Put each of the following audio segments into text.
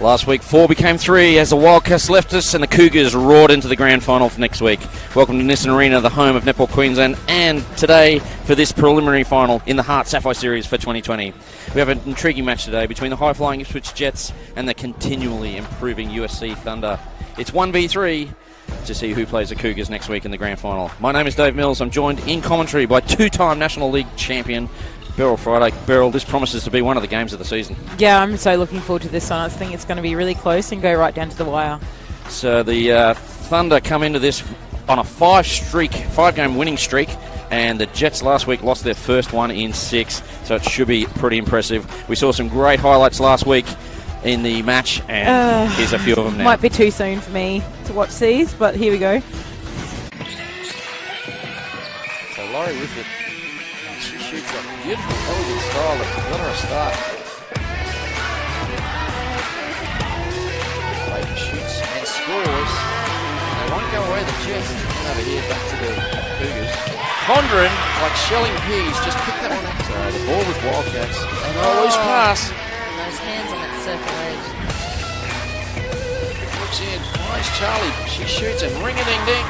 Last week, 4 became 3 as the Wildcats left us and the Cougars roared into the grand final for next week. Welcome to Nissan Arena, the home of Netball Queensland, and today for this preliminary final in the HART Sapphire Series for 2020. We have an intriguing match today between the high-flying Ipswich Jets and the continually improving USC Thunder. It's 1v3 to see who plays the Cougars next week in the grand final. My name is Dave Mills. I'm joined in commentary by two-time National League champion Beryl Friday. Beryl, this promises to be one of the games of the season. Yeah, I'm so looking forward to this one. I think it's going to be really close and go right down to the wire. So the Thunder come into this on a 5-game winning streak, and the Jets last week lost their first one in 6, so it should be pretty impressive. We saw some great highlights last week in the match, and here's a few of them now. Might be too soon for me to watch these, but here we go. So Laurie with it. She shoots a beautiful, elegant style that let her start. Clayton shoots and scores. They won't go away, the Jets. Over here, back to the Cougars. Condren, like shelling peas, just picked that one up. So the ball with Wildcats. And a loose pass. Those hands on that circle edge. Looks in, finds Charlie. She shoots and ring-a-ding-ding.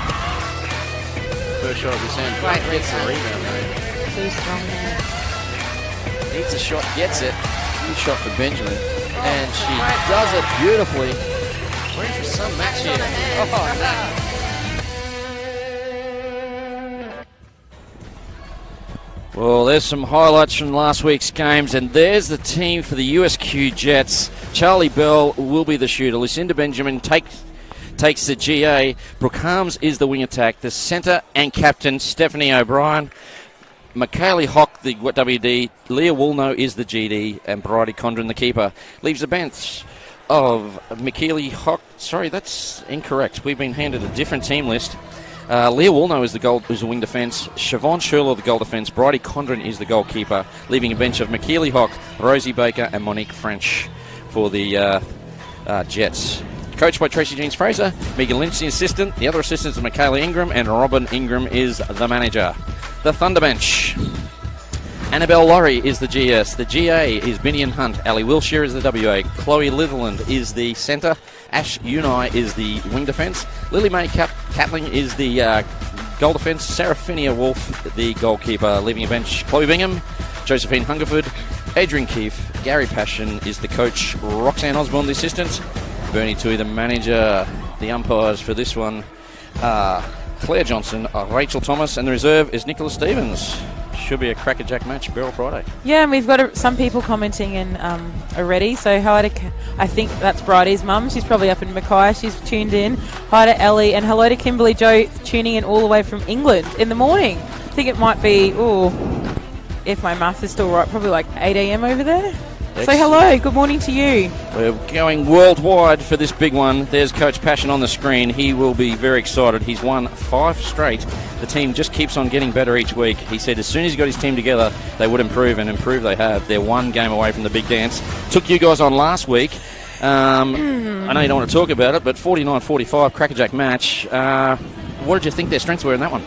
First shot of this end. Great gets the rebound, though. Too strong there. Needs a shot, gets it. Good shot for Benjamin. And she does it beautifully. We're in for some match here. Well, there's some highlights from last week's games, and there's the team for the USQ Jets. Charlie Bell will be the shooter. Lucinda Benjamin takes the GA. Brooke Harms is the wing attack. The centre and captain, Stephanie O'Brien. Michaeli Hock, the WD. Leah Woolnough is the GD, and Bridie Condren, the keeper. Leaves the bench of Michaeli Hock. Sorry, that's incorrect. We've been handed a different team list. Leah Woolnough is the wing defence. Siobhan Sherlow, the goal defence. Bridie Condren is the goalkeeper. Leaving a bench of Michaeli Hock, Rosie Baker, and Monique French for the Jets. Coached by Tracy Jeans Fraser, Megan Lynch the assistant, the other assistants are Michaela Ingram, and Robin Ingram is the manager. The Thunder bench. Annabelle Laurie is the GS. The GA is Binion Hunt. Ali Wilshire is the WA. Chloe Litherland is the centre. Ash Unai is the wing defence. Lily Mae Catling is the goal defence. Sarah Phinia Wolf, the goalkeeper. Leaving a bench, Chloe Bingham, Josephine Hungerford, Adrian Keefe, Gary Passion is the coach. Roxanne Osborne, the assistant. Bernie Tui, the manager. The umpires for this one are Claire Johnson, Rachel Thomas, and the reserve is Nicola Stevens. Should be a crackerjack match, Beryl Friday. Yeah, and we've got some people commenting in already. So hi to, I think that's Bridie's mum. She's probably up in Mackay. She's tuned in. Hi to Ellie, and hello to Kimberly Joe, tuning in all the way from England in the morning. I think it might be, if my math is still right, probably like 8 a.m. over there. Excellent. Say hello, good morning to you. We're going worldwide for this big one. There's Coach Passion on the screen. He will be very excited. He's won 5 straight. The team just keeps on getting better each week. He said as soon as he got his team together, they would improve, and improve they have. They're 1 game away from the big dance. Took you guys on last week. I know you don't want to talk about it, but 49-45 crackerjack match. What did you think their strengths were in that one?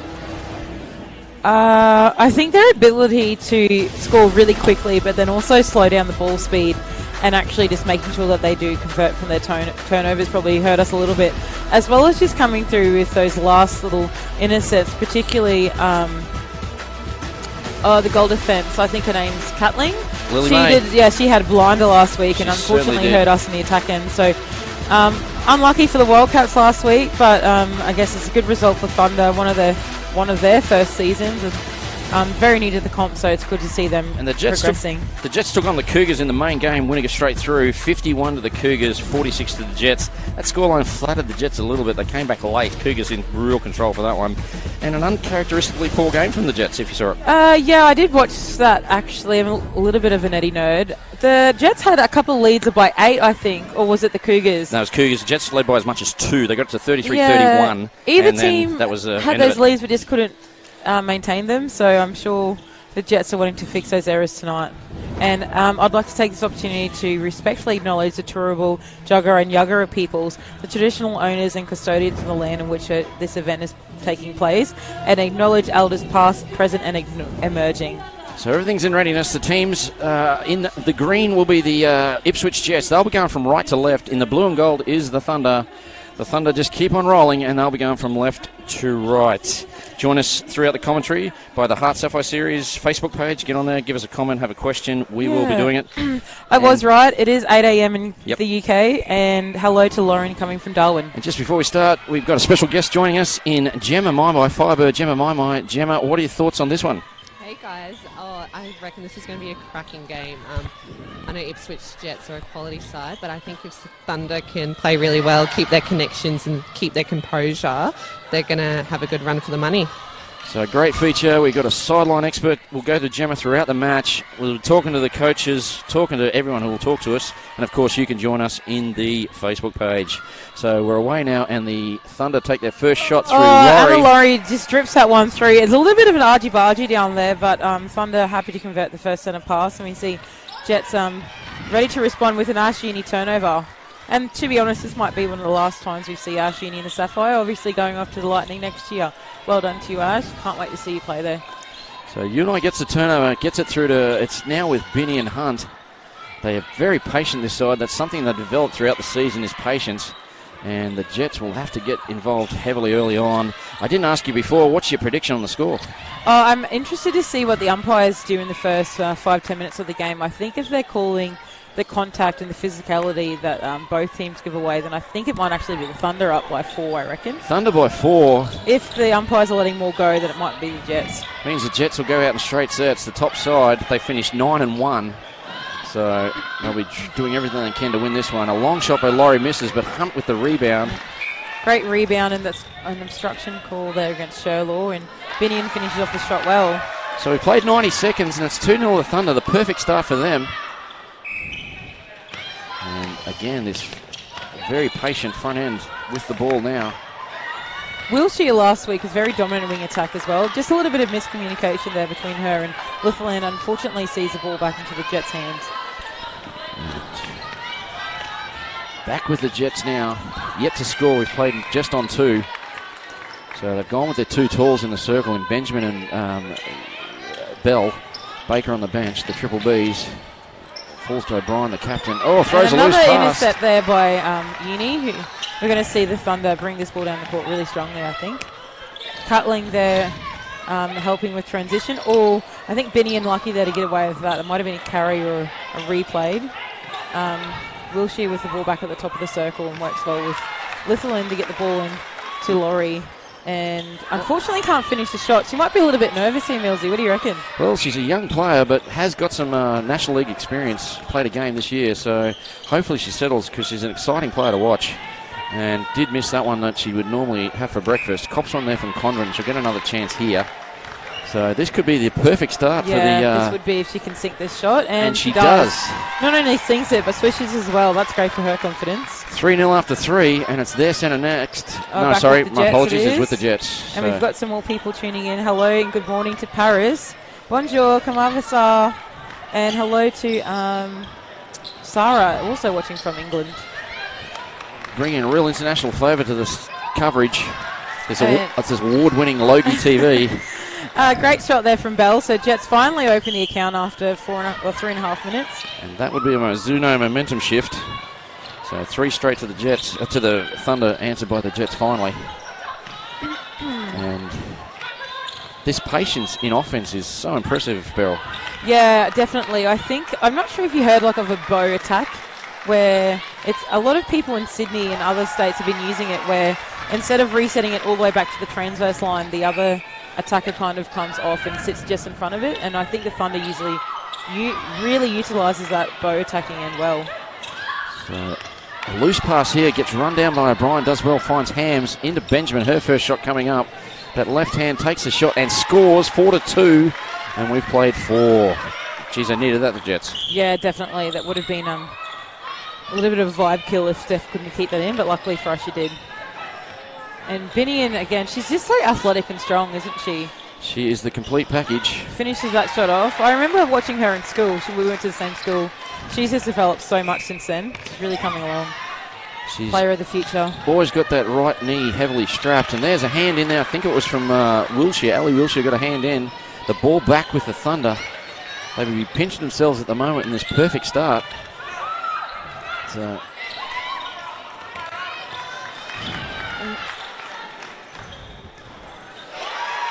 I think their ability to score really quickly, but then also slow down the ball speed, and actually just making sure that they do convert from their turnovers probably hurt us a little bit, as well as just coming through with those last little intercepts, particularly the goal defence. I think her name's Catling. Lily Mae. She had a blinder last week, and unfortunately hurt us in the attack end. So unlucky for the Wildcats last week, but I guess it's a good result for Thunder. One of their first seasons, and very new to the comp, so it's good to see them progressing. The Jets took on the Cougars in the main game, winning it straight through, 51 to the Cougars, 46 to the Jets. That scoreline flattered the Jets a little bit. They came back late. Cougars in real control for that one. And an uncharacteristically poor game from the Jets, if you saw it. Yeah, I did watch that, actually. I'm a little bit of an Eddie nerd. The Jets had a couple of leads by 8, I think, or was it the Cougars? No, it was Cougars. The Jets led by as much as 2. They got to 33-31. Either team that was had those leads but just couldn't maintain them, so I'm sure the Jets are wanting to fix those errors tonight. And I'd like to take this opportunity to respectfully acknowledge the Turrbal, Jagera and Yagara peoples, the traditional owners and custodians of the land in which this event is taking place, and acknowledge elders past, present and emerging. So everything's in readiness. The teams in the green will be the Ipswich Jets. They'll be going from right to left. In the blue and gold is the Thunder. The Thunder just keep on rolling, and they'll be going from left to right. Join us throughout the commentary by the HART Sapphire Series Facebook page. Get on there, give us a comment, have a question. We will be doing it. I was right. It is 8 a.m. in the UK, and hello to Lauren coming from Darwin. And just before we start, we've got a special guest joining us in Gemma Maimai, Firebird Gemma Maimai. Gemma, what are your thoughts on this one? Hey guys, I reckon this is going to be a cracking game. I know Ipswich Jets are a quality side, but I think if Thunder can play really well, keep their connections and keep their composure, they're going to have a good run for the money. So a great feature. We've got a sideline expert. We'll go to Gemma throughout the match. We'll be talking to the coaches, talking to everyone who will talk to us. And, of course, you can join us in the Facebook page. So we're away now, and the Thunder take their first shot through Laurie. Anna Laurie just drips that one through. It's a little bit of an argy-bargy down there, but Thunder happy to convert the first centre pass. And we see Jets ready to respond with an Ashini turnover. And to be honest, this might be one of the last times we see Ashini in the Sapphire, obviously going off to the Lightning next year. Well done to you, Ash. Can't wait to see you play there. So Unai gets the turnover, gets it through to, it's now with Binney and Hunt. They are very patient this side. That's something they've developed throughout the season is patience. And the Jets will have to get involved heavily early on. I didn't ask you before, what's your prediction on the score? I'm interested to see what the umpires do in the first 5-10 minutes of the game. I think if they're calling the contact and the physicality that both teams give away, then I think it might actually be the Thunder up by 4, I reckon. Thunder by 4. If the umpires are letting more go, then it might be the Jets. Means the Jets will go out in straight sets. The top side, they finished 9-1. So they'll be doing everything they can to win this one. A long shot by Laurie misses, but Hunt with the rebound. Great rebound, and that's an obstruction call there against Sherlaw, and Binion finishes off the shot well. So we played 90 seconds, and it's 2-0 to Thunder, the perfect start for them. And again, this very patient front end with the ball now. Wilshire last week was very dominant in wing attack as well. Just a little bit of miscommunication there between her, and Litherland unfortunately sees the ball back into the Jets' hands. Back with the Jets now. Yet to score. We've played just on 2. So they've gone with their 2 talls in the circle in Benjamin and Bell. Baker on the bench, the triple Bs. Falls to O'Brien, the captain. Oh, throws a loose pass. Another intercept there by Uni. We're going to see the Thunder bring this ball down the court really strongly, I think. Cutling there, helping with transition. Oh, I think Binion lucky there to get away with that. It might have been a carry or a replayed. Wilshire with the ball back at the top of the circle and works well with Litherland to get the ball in to Laurie. And unfortunately can't finish the shot. She might be a little bit nervous here, Millsy. What do you reckon? Well, she's a young player, but has got some National League experience. Played a game this year, so hopefully she settles because she's an exciting player to watch. And did miss that one that she would normally have for breakfast. Cops on there from Condren. She'll get another chance here. So this could be the perfect start for the... Yeah, this would be if she can sink this shot. And she does. Not only sinks it, but swishes as well. That's great for her confidence. 3-0 after 3, and it's their centre next. No, sorry, my apologies. It's with the Jets. And we've got some more people tuning in. Hello and good morning to Paris. Bonjour, Kamavasa. And hello to Sarah, also watching from England. Bringing a real international flavour to this coverage. It's this award-winning Logie TV. Great shot there from Bell. So Jets finally open the account after 3.5 minutes. And that would be a Mizuno momentum shift. So 3 straight to the Jets, to the Thunder, answered by the Jets finally. And this patience in offense is so impressive, Beryl. Yeah, definitely. I'm not sure if you heard of a bow attack, where it's a lot of people in Sydney and other states have been using it, where instead of resetting it all the way back to the transverse line, the other attacker kind of comes off and sits just in front of it. And I think the Thunder usually really utilises that bow attacking end well. So a loose pass here, gets run down by O'Brien, does well, finds Hams into Benjamin, her first shot coming up. That left hand takes a shot and scores 4-2, and we've played 4. Geez, I needed that, the Jets. Yeah, definitely. That would have been a little bit of a vibe kill if Steph couldn't keep that in, but luckily for us she did. And Binion, again, she's just so athletic and strong, isn't she? She is the complete package. Finishes that shot off. I remember watching her in school. We went to the same school. She's just developed so much since then. She's really coming along. She's player of the future. Always got that right knee heavily strapped. And there's a hand in there. I think it was from Wilshire. Ali Wilshire got a hand in. The ball back with the Thunder. They'd be pinching themselves at the moment in this perfect start. So,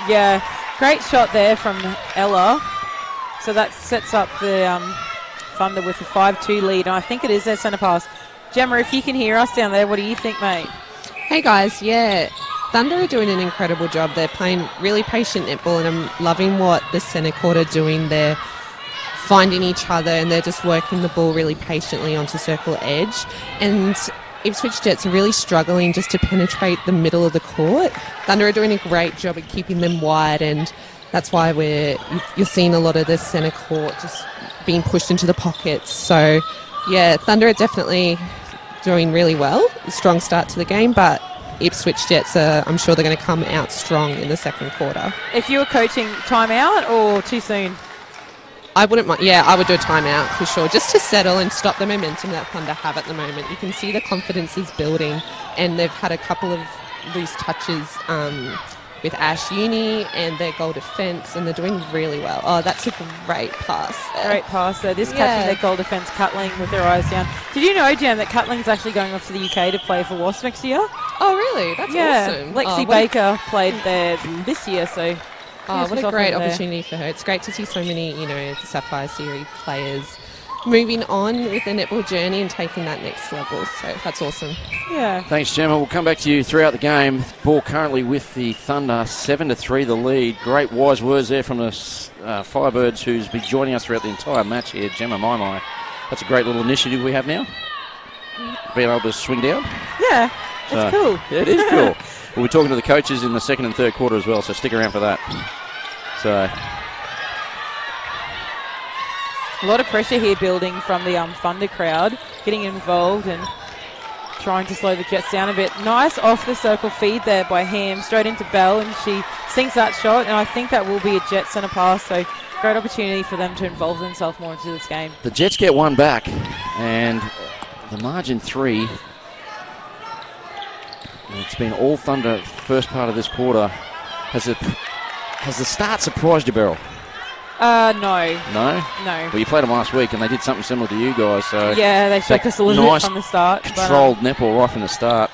yeah, great shot there from Ella. So that sets up the Thunder with a 5-2 lead, and I think it is their centre pass. Gemma, if you can hear us down there, what do you think, mate? Hey guys, yeah, Thunder are doing an incredible job. They're playing really patient netball, and I'm loving what the centre court are doing. They're finding each other, and they're just working the ball really patiently onto circle edge. And Ipswich Jets are really struggling just to penetrate the middle of the court. Thunder are doing a great job at keeping them wide, and that's why you're seeing a lot of the centre court just being pushed into the pockets. So, yeah, Thunder are definitely doing really well. A strong start to the game, but Ipswich Jets I'm sure they're going to come out strong in the second quarter. If you were coaching, timeout or too soon? I wouldn't mind. Yeah, I would do a timeout for sure, just to settle and stop the momentum that Thunder have at the moment. You can see the confidence is building, and they've had a couple of loose touches with Ash Uni and their goal defence, and they're doing really well. Oh, that's a great pass there. Great pass there. This catching their goal defence, Cutling with their eyes down. Did you know, Jem, that Cutling's actually going off to the UK to play for Wasps next year? Oh, really? That's awesome. Lexi Baker played there this year, so... Oh, what a great opportunity for her. It's great to see so many, the Sapphire Series players moving on with their netball journey and taking that next level. So that's awesome. Yeah. thanks, Gemma. We'll come back to you throughout the game. Ball currently with the Thunder, 7-3 the lead. Great wise words there from the Firebirds, who's been joining us throughout the entire match here, Gemma Maimai. That's a great little initiative we have now. Being able to swing down. Yeah, it's cool. Yeah, it is cool. We'll be talking to the coaches in the second and third quarter as well, so stick around for that. So, a lot of pressure here building from the Thunder crowd, getting involved and trying to slow the Jets down a bit. Nice off the circle feed there by Ham, straight into Bell, and she sinks that shot, and I think that will be a Jet centre pass, so great opportunity for them to involve themselves more into this game. the Jets get one back, and the margin 3. It's been all Thunder first part of this quarter. Has the start surprised you, Beryl? No. No? No. Well, you played them last week, and they did something similar to you guys. So yeah, they shocked us a little bit from the start. Controlled netball right from the start.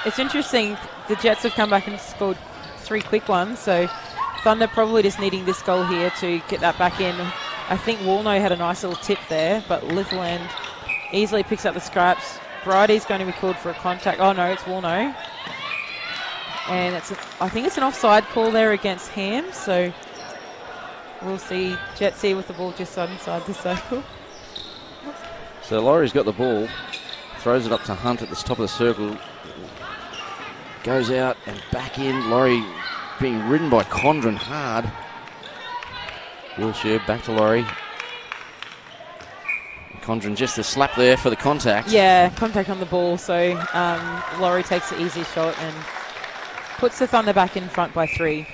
It's interesting. The Jets have come back and scored 3 quick ones, so Thunder probably just needing this goal here to get that back in. I think Woolno had a nice little tip there, but Litherland easily picks up the scraps. Bridie's going to be called for a contact. Oh, no, it's Woolno. And I think it's an offside call there against Ham, so we'll see Jetsy with the ball just inside the circle. So Laurie's got the ball, throws it up to Hunt at the top of the circle, goes out and back in. Laurie being ridden by Condren hard. Wilshire back to Laurie. Condren just a slap there for the contact. Yeah, contact on the ball, so Laurie takes the easy shot and puts the Thunder back in front by 3.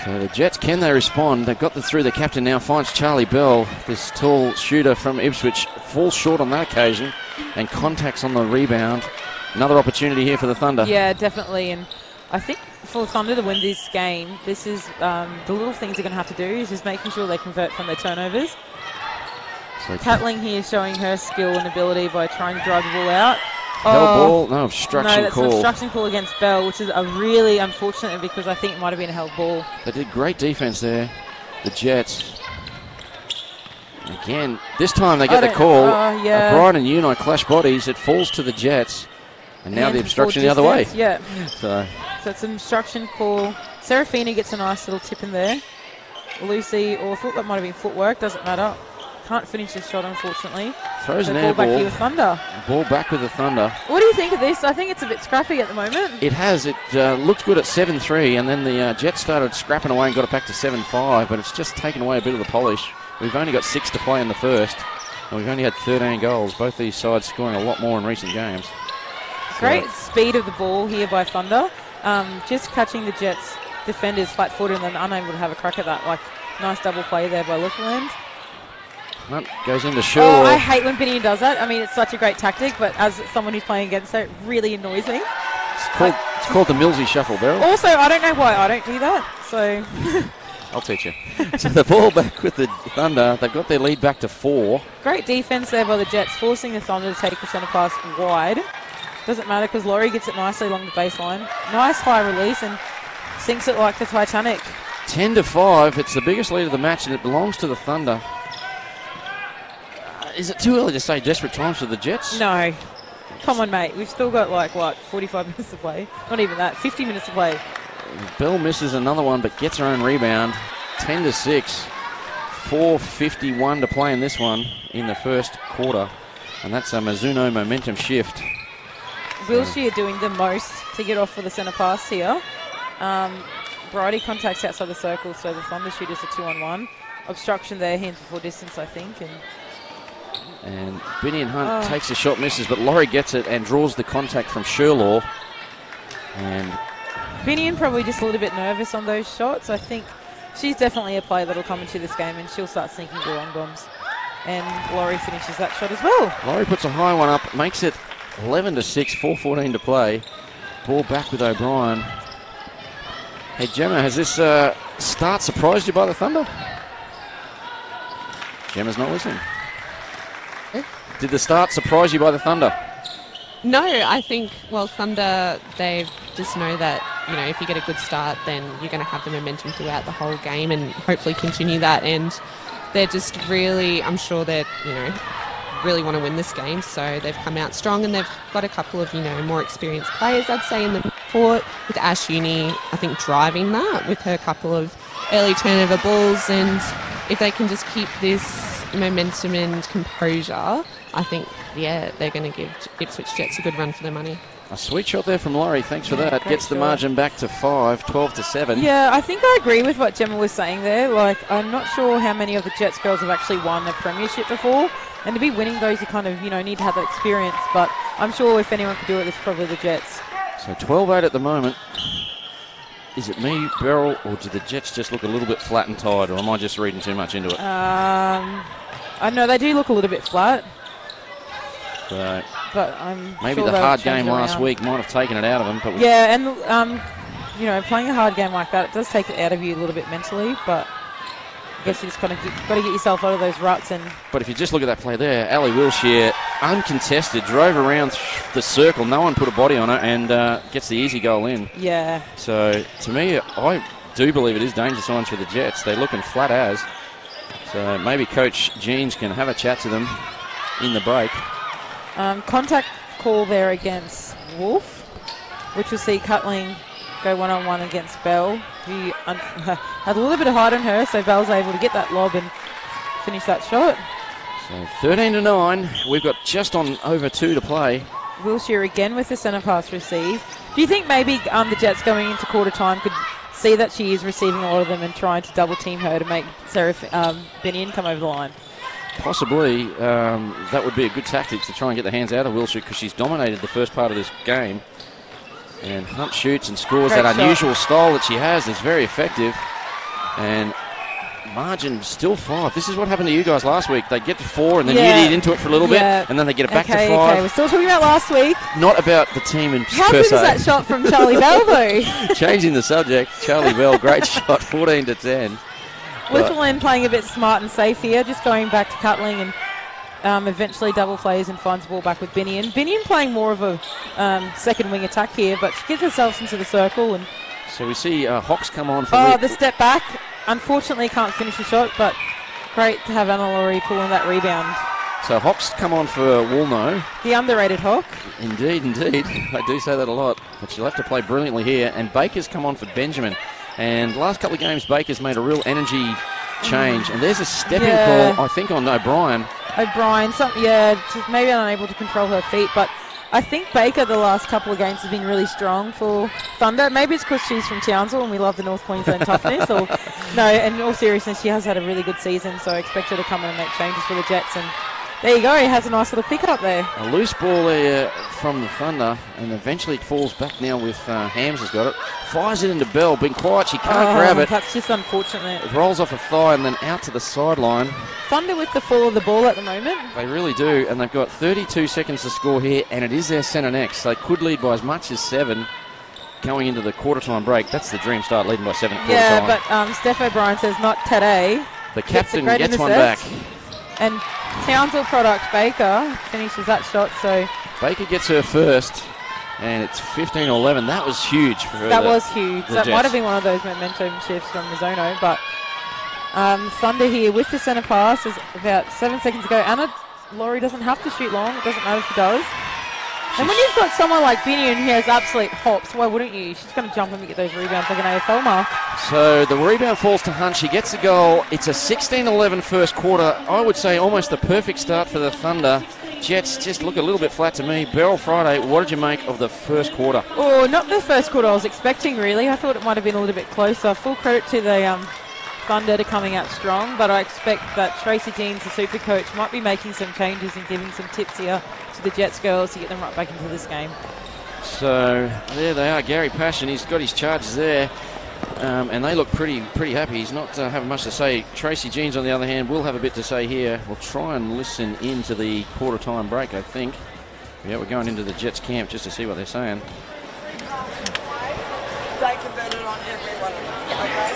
So the Jets, can they respond? They've got through. The captain now finds Charlie Bell. This tall shooter from Ipswich falls short on that occasion and contacts on the rebound. Another opportunity here for the Thunder. Yeah, definitely. And I think for Thunder to win this game, this is the little things they're going to have to do is just making sure they convert from their turnovers. So Catling here showing her skill and ability by trying to drive the ball out. held ball? No, obstruction no, that's call. an obstruction call against Bell, which is a really unfortunate because I think it might have been a held ball. They did great defense there, the Jets. Again, this time they get the call. Yeah. Brian and Unai clash bodies. It falls to the Jets. And now the obstruction the other way. Yeah. So it's an obstruction call. Serafina gets a nice little tip in there. Lucy, or I thought that might have been footwork, doesn't matter. Can't finish the shot, unfortunately. Throws an ball air back ball. here with Thunder. Ball back with the Thunder. What do you think of this? I think it's a bit scrappy at the moment. It has. It looked good at 7-3, and then the Jets started scrapping away and got it back to 7-5, but it's just taken away a bit of the polish. We've only got 6 to play in the first, and we've only had 13 goals. Both these sides scoring a lot more in recent games. Great speed of the ball here by Thunder. Just catching the Jets defenders flat-footed and then unable to have a crack at that. Like, nice double play there by Litherland. Hunt goes into Shaw. Oh, I hate when Binion does that. I mean, it's such a great tactic, but as someone who's playing against it, it really annoys me. It's called the Millsy Shuffle, Beryl. Also, I don't know why I don't do that. So I'll teach you. So the ball back with the Thunder. They've got their lead back to 4. Great defense there by the Jets, forcing the Thunder to take the centre pass wide. Doesn't matter because Laurie gets it nicely along the baseline. Nice high release and sinks it like the Titanic. 10-5. It's the biggest lead of the match, and it belongs to the Thunder. Is it too early to say desperate times for the Jets? No. Come on, mate. We've still got, 45 minutes to play? Not even that. 50 minutes to play. Bell misses another one, but gets her own rebound. 10-6. 4:51 to play in this one in the first quarter. And that's a Mizuno momentum shift. Wilshire doing the most to get off for the centre pass here. Bridie contacts outside the circle, so the Thunder shooters are 2-on-1. Obstruction there, hands before distance, I think. And Benny and Hunt takes a shot, misses, but Laurie gets it and draws the contact from Sherlaw. And Binion probably just a little bit nervous on those shots. I think she's definitely a player that'll come into this game and she'll start sinking the long bombs. And Laurie finishes that shot as well. Laurie puts a high one up, makes it 11-6, 4:14 to play. Ball back with O'Brien. Hey, Gemma, has this start surprised you by the Thunder? Gemma's not listening. Did the start surprise you by the Thunder? No, I think, Thunder, they just know that, if you get a good start, then you're going to have the momentum throughout the whole game and hopefully continue that. And they're just really, I'm sure they're, really want to win this game. So they've come out strong and they've got a couple of, more experienced players, I'd say, in the court, with Ash Uni, I think, driving that with her couple of early turnover balls. And if they can just keep this momentum and composure, I think, they're going to give Ipswich Jets a good run for their money. A sweet shot there from Laurie. Thanks for that. Gets the margin back to 5, 12-7. Yeah, I think I agree with what Gemma was saying there. I'm not sure how many of the Jets girls have actually won a premiership before. And to be winning those, you kind of, need to have that experience. But I'm sure if anyone could do it, it's probably the Jets. So 12-8 at the moment. Is it me, Beryl, or do the Jets just look a little bit flat and tired, or am I just reading too much into it? I know they do look a little bit flat. So but I'm maybe sure the hard game around. last week might have taken it out of them. But yeah, and playing a hard game like that, it does take it out of you a little bit mentally. But I guess you just kind of got to get yourself out of those ruts. But if you just look at that play there, Ali Wilshire, uncontested, drove around the circle. No one put a body on it and gets the easy goal in. Yeah. So to me, I do believe it is danger signs for the Jets. They're looking flat as. So maybe Coach Jeans can have a chat to them in the break. Contact call there against Wolf, which will see Cutling go one-on-one against Bell, who had a little bit of height on her, so Bell's able to get that lob and finish that shot. So 13-9, we've got just on over 2 to play. Wilshire again with the centre pass receive. Do you think maybe the Jets going into quarter time could see that she is receiving a lot of them and trying to double team her to make Sarah Binion come over the line? Possibly. That would be a good tactic to try and get the hands out of Wilshire because she's dominated the first part of this game. And Hunt shoots and scores. Great that shot. unusual style that she has is very effective. And margin still 5. This is what happened to you guys last week. They get to 4 and then you eat into it for a little bit and then they get it back to 5. Okay, we're still talking about last week. Not about the team in How per good se. was that shot from Charlie Bell, though? Changing the subject. Charlie Bell, great shot, 14-10. Littlelyn playing a bit smart and safe here, just going back to Cutling and eventually double plays and finds the ball back with Binion. Binion playing more of a second wing attack here, but she gets herself into the circle. And so we see Hawks come on for the step back. Unfortunately, can't finish the shot, but great to have Anna Laurie pulling that rebound. So Hawks come on for Woolno. The underrated Hawk. Indeed. I do say that a lot, but she'll have to play brilliantly here. And Baker's come on for Benjamin. And the last couple of games, Baker's made a real energy change. And there's a stepping call, I think, on O'Brien. She's maybe unable to control her feet, but I think Baker the last couple of games has been really strong for Thunder. Maybe it's because she's from Townsville and we love the North Queensland toughness. In all seriousness, she has had a really good season, so I expect her to come in and make changes for the Jets. And there you go, he has a nice little pick up there. A loose ball there from the Thunder, and eventually it falls back now with Hams has got it. Fires it into Bell, been quiet, she can't grab it. That's just unfortunate. It rolls off a thigh and then out to the sideline. Thunder with the fall of the ball at the moment. They really do, and they've got 32 seconds to score here, and it is their centre next. They could lead by as much as 7. going into the quarter-time break. That's the dream start, leading by 7 at quarter Yeah, time. but Steph O'Brien says not today. The captain gets one back. And Townsville product Baker finishes that shot, so... Baker gets her first, and it's 15-11. That was huge for her. That was huge. That Jets. might have been one of those momentum shifts from Mizono, but Thunder here with the centre pass. There's about 7 seconds to go. Anna Laurie doesn't have to shoot long. It doesn't matter if she does. And when you've got someone like Binion who has absolute hops, why wouldn't you? She's going to jump and get those rebounds like an AFL mark. So the rebound falls to Hunt. She gets the goal. It's a 16-11 first quarter. I would say almost the perfect start for the Thunder. Jets just look a little bit flat to me. Beryl Friday, what did you make of the first quarter? Oh, not the first quarter I was expecting, really. I thought it might have been a little bit closer. Full credit to the Thunder to coming out strong, but I expect that Tracy Jeans, the super coach, might be making some changes and giving some tips here to the Jets girls to get them right back into this game. So there they are. Gary Passion, he's got his charges there, and they look pretty happy. He's not having much to say. Tracy Jeans, on the other hand, will have a bit to say here. We'll try and listen into the quarter-time break, I think. Yeah, we're going into the Jets camp just to see what they're saying. They converted on everyone. Okay?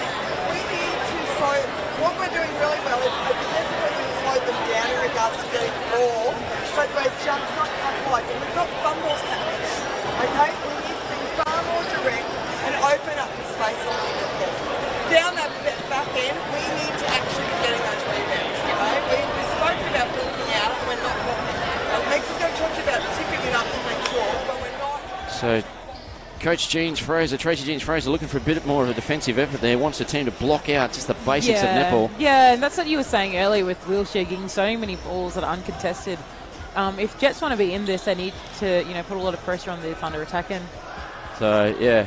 We need to slow. What we're doing really well is significantly slow them down in regards to getting the ball, but we're just not capitalising. We've got fumbles happening now. Okay? We need to be far more direct and open up the space a little bit more. Down that back end, we need to actually be getting those rebounds. Okay? We've spoken about blocking out and we're not blocking. Mexico talked about tipping it up to make sure, but we're not. So Coach Jeans Fraser, Tracy Jeans Fraser, looking for a bit more of a defensive effort there. Wants the team to block out just the basics of netball. Yeah, and that's what you were saying earlier with Wilshire getting so many balls that are uncontested. If Jets want to be in this, they need to, put a lot of pressure on the Thunder attacking. So yeah,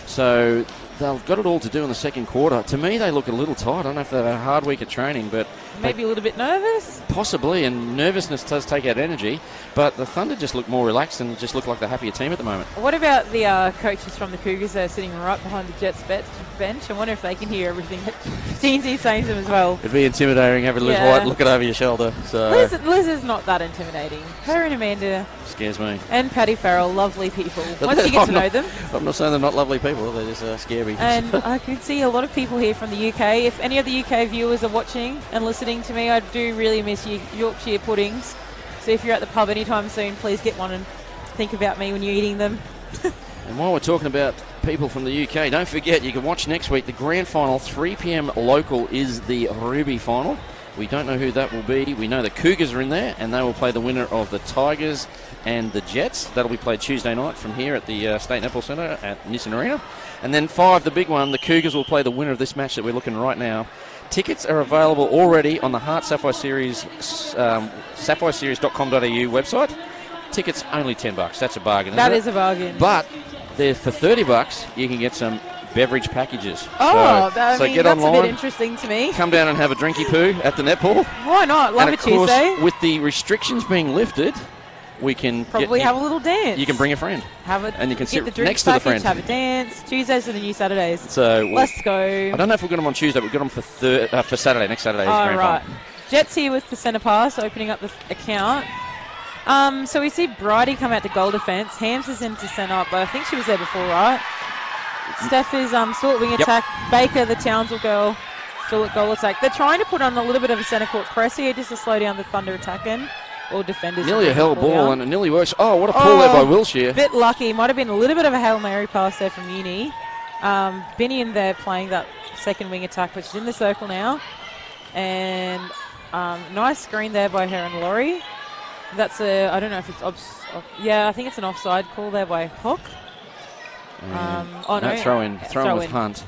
so they've got it all to do in the second quarter. To me, they look a little tight. I don't know if they've had a hard week of training, but maybe a little bit nervous. Possibly, and nervousness does take out energy. But the Thunder just look more relaxed and just look like the happier team at the moment. What about the coaches from the Cougars that are sitting right behind the Jets bench? I wonder if they can hear everything that Jeansy's saying to them as well. It'd be intimidating having Liz White looking over your shoulder. So Liz is not that intimidating. Her and Amanda scares me. And Paddy Farrell, lovely people. Once you get to know them. I'm not saying they're not lovely people. They're just scary. And I could see a lot of people here from the UK. If any of the UK viewers are watching and listening to me, I do really miss Yorkshire puddings. So if you're at the pub anytime soon, please get one and think about me when you're eating them. And while we're talking about people from the UK, don't forget you can watch next week the grand final, 3 p.m. local, is the Ruby final. We don't know who that will be. We know the Cougars are in there, and they will play the winner of the Tigers and the Jets. That'll be played Tuesday night from here at the State Netball Centre at Nissan Arena. And then 5, the big one, the Cougars will play the winner of this match that we're looking right now. Tickets are available already on the HART Sapphire Series, sapphireseries.com.au website. Tickets only $10. That's a bargain. That is a bargain. But they're for $30. You can get some beverage packages. Oh, so get that's online, a bit interesting to me. Come down and have a drinky poo at the netball. Why not? Love and a of course, Tuesday. with the restrictions being lifted, we can probably have a little dance. You can bring a friend. And you can sit the next to the friend. Have a dance. Tuesdays are the new Saturdays. So let's go. I don't know if we've got them on Tuesday. We've got them for Saturday. Next Saturday is grand right. final. Jets here with the centre pass, opening up the account. So we see Bridie come out to goal defence. Hams is into centre, but I think she was there before, right? Steph is still at wing attack. Baker, the Townsville girl, still at goal attack. They're trying to put on a little bit of a centre court press here just to slow down the Thunder attacking. Or defenders. Nearly a hell ball, and it nearly works. Oh, what a pull there by Wilshire. Bit lucky. Might have been a little bit of a Hail Mary pass there from Uni. Benny in there playing that second wing attack, which is in the circle now. And nice screen there by her and Laurie. That's I don't know if it's yeah, I think it's an offside call there by Hook. Throw in with Hunt.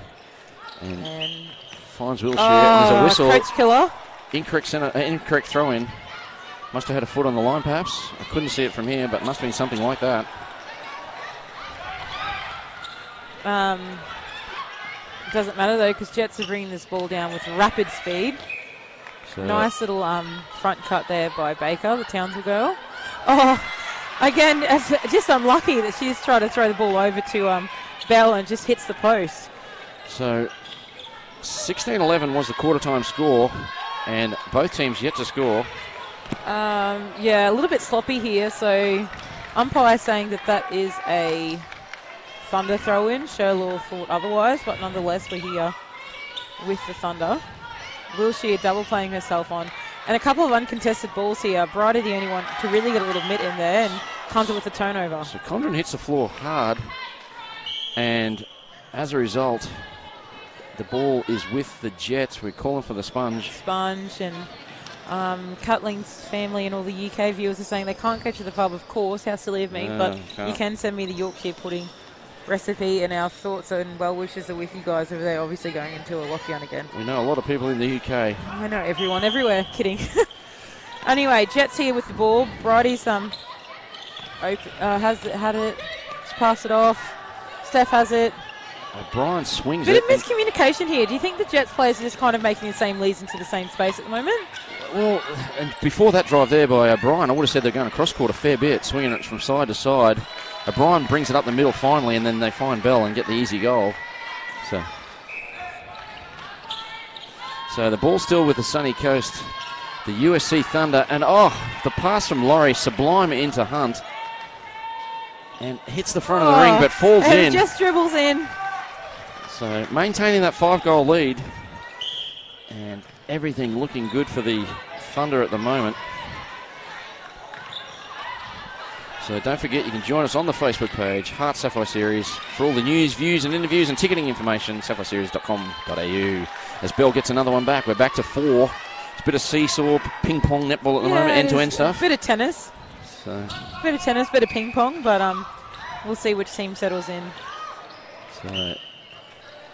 And finds Wilshire. There's a whistle. Coach killer. Incorrect throw in. Must have had a foot on the line, perhaps. I couldn't see it from here, but must have been something like that. Doesn't matter, though, because Jets are bringing this ball down with rapid speed. So nice little front cut there by Baker, the Townsville girl. Oh, again, just unlucky that she's trying to throw the ball over to Bell and just hits the post. So 16-11 was the quarter-time score, and both teams yet to score. Yeah, a little bit sloppy here. So umpire saying that is a Thunder throw in. Sherlaw thought otherwise, but nonetheless we're here with the Thunder. Wilshire double playing herself on. And a couple of uncontested balls here. Bridie the only one to really get a little mitt in there and comes with the turnover. So Condren hits the floor hard, and as a result, the ball is with the Jets. We're calling for the sponge. Sponge and Cutling's family and all the UK viewers are saying they can't go to the pub, of course. How silly of me. No, but can't. you can send me the Yorkshire pudding recipe, and our thoughts and well wishes are with you guys over there, obviously going into a lockdown again. We know a lot of people in the UK. I know everyone, everywhere. Kidding. Anyway, Jets here with the ball. Bridie's has had it. Just pass it off. Steph has it. O'Brien swings Bit it. of miscommunication here. Do you think the Jets players are just kind of making the same leads into the same space at the moment? Well, and before that drive there by O'Brien, I would have said they're going across court a fair bit, swinging it from side to side. O'Brien brings it up the middle finally, and then they find Bell and get the easy goal. So the ball's still with the sunny coast, the USC Thunder, and the pass from Laurie, sublime into Hunt, and hits the front of the ring, but falls and in. It just dribbles in. So maintaining that 5-goal lead, and everything looking good for the Thunder at the moment. So don't forget, you can join us on the Facebook page, HART Sapphire Series, for all the news, views and interviews and ticketing information, sapphireseries.com.au. As Bell gets another one back, we're back to 4. It's a bit of seesaw, ping-pong, netball at the moment, end-to-end stuff. Bit of tennis. Bit of tennis, bit of ping-pong, but we'll see which team settles in. So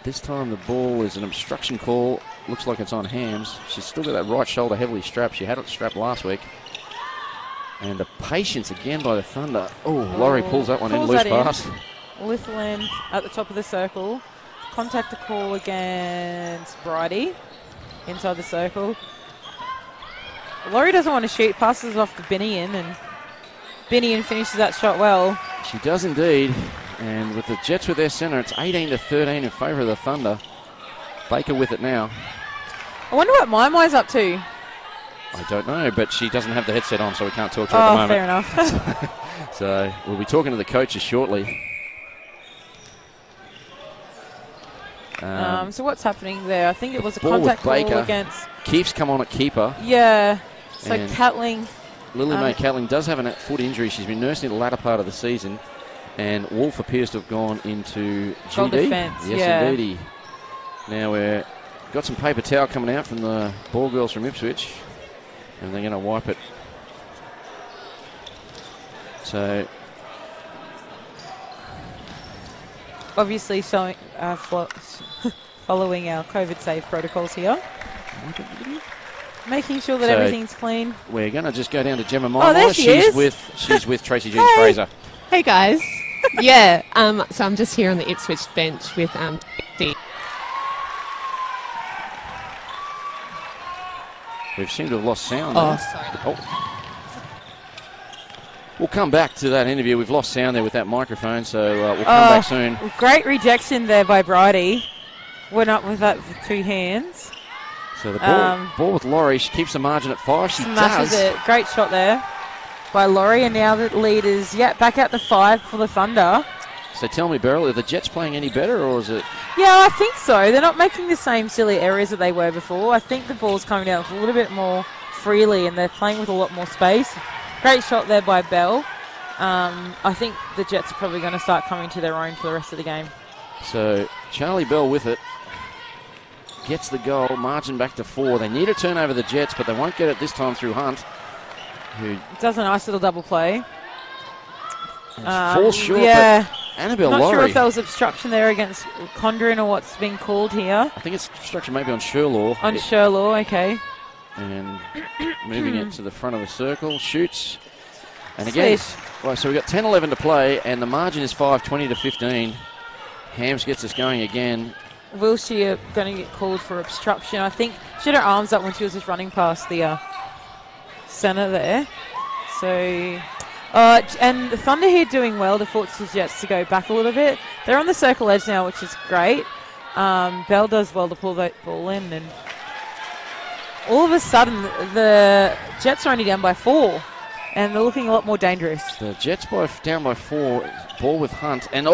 this time the ball is an obstruction call. Looks like it's on Hams. She's still got that right shoulder heavily strapped. She had it strapped last week. And the patience again by the Thunder. Laurie pulls that one in, loose pass. Litherland at the top of the circle. Contact the call against Bridie inside the circle. Laurie doesn't want to shoot, passes off to Binion, and Binion finishes that shot well. She does indeed. And with the Jets with their centre, it's 18-13 in favour of the Thunder. Baker with it now. I wonder what Mai's up to. I don't know, but she doesn't have the headset on, so we can't talk to her at the moment. Fair enough. So we'll be talking to the coaches shortly. So what's happening there? I think it was a ball contact with Baker. call against... Keefe's come on at keeper. Yeah. So And Catling... Lily Mae Catling does have a foot injury. She's been nursing the latter part of the season. And Wolf appears to have gone into Goal GD. defence, Yes, yeah. indeed. Now we've got some paper towel coming out from the ball girls from Ipswich. And they're going to wipe it. So... Obviously showing, following our COVID safe protocols here. Making sure that So everything's clean. we're going to just go down to Gemma Oh, there Mai. she She's is. with Tracy Jean Fraser. Hey guys. Yeah. So I'm just here on the Ipswich bench with Dee. We seem to have lost sound Oh, there. sorry. We'll come back to that interview. We've lost sound there with that microphone, so we'll come back soon. Great rejection there by Bridie. Went up with that with 2 hands. So the ball with Laurie. She keeps the margin at 5. She Smashes does. it. Great shot there by Laurie. And now the lead is, back out to 5 for the Thunder. So tell me, Beryl, are the Jets playing any better, or is it... Yeah, I think so. They're not making the same silly errors that they were before. I think the ball's coming down a little bit more freely and they're playing with a lot more space. Great shot there by Bell. I think the Jets are probably going to start coming to their own for the rest of the game. So Charlie Bell with it. Gets the goal, margin back to 4. They need a turnover, the Jets, but they won't get it this time through Hunt, who Does a nice little double play. falls short. Yeah. But Annabelle Not Laurie, sure if there was obstruction there against Condren or what's being called here. I think it's obstruction maybe on Sherlaw. On Sherlaw, okay. And moving it to the front of the circle, shoots. And again, right, so we've got 10-11 to play, and the margin is 5, 20-15. Hams gets us going again. Wilshire going to get called for obstruction. I think she had her arms up when she was just running past the centre there. So, and the Thunder here doing well to force the Jets to go back a little bit. They're on the circle edge now, which is great. Bell does well to pull that ball in, and all of a sudden the Jets are only down by 4. and they're looking a lot more dangerous. The Jets down by 4. Ball with Hunt. And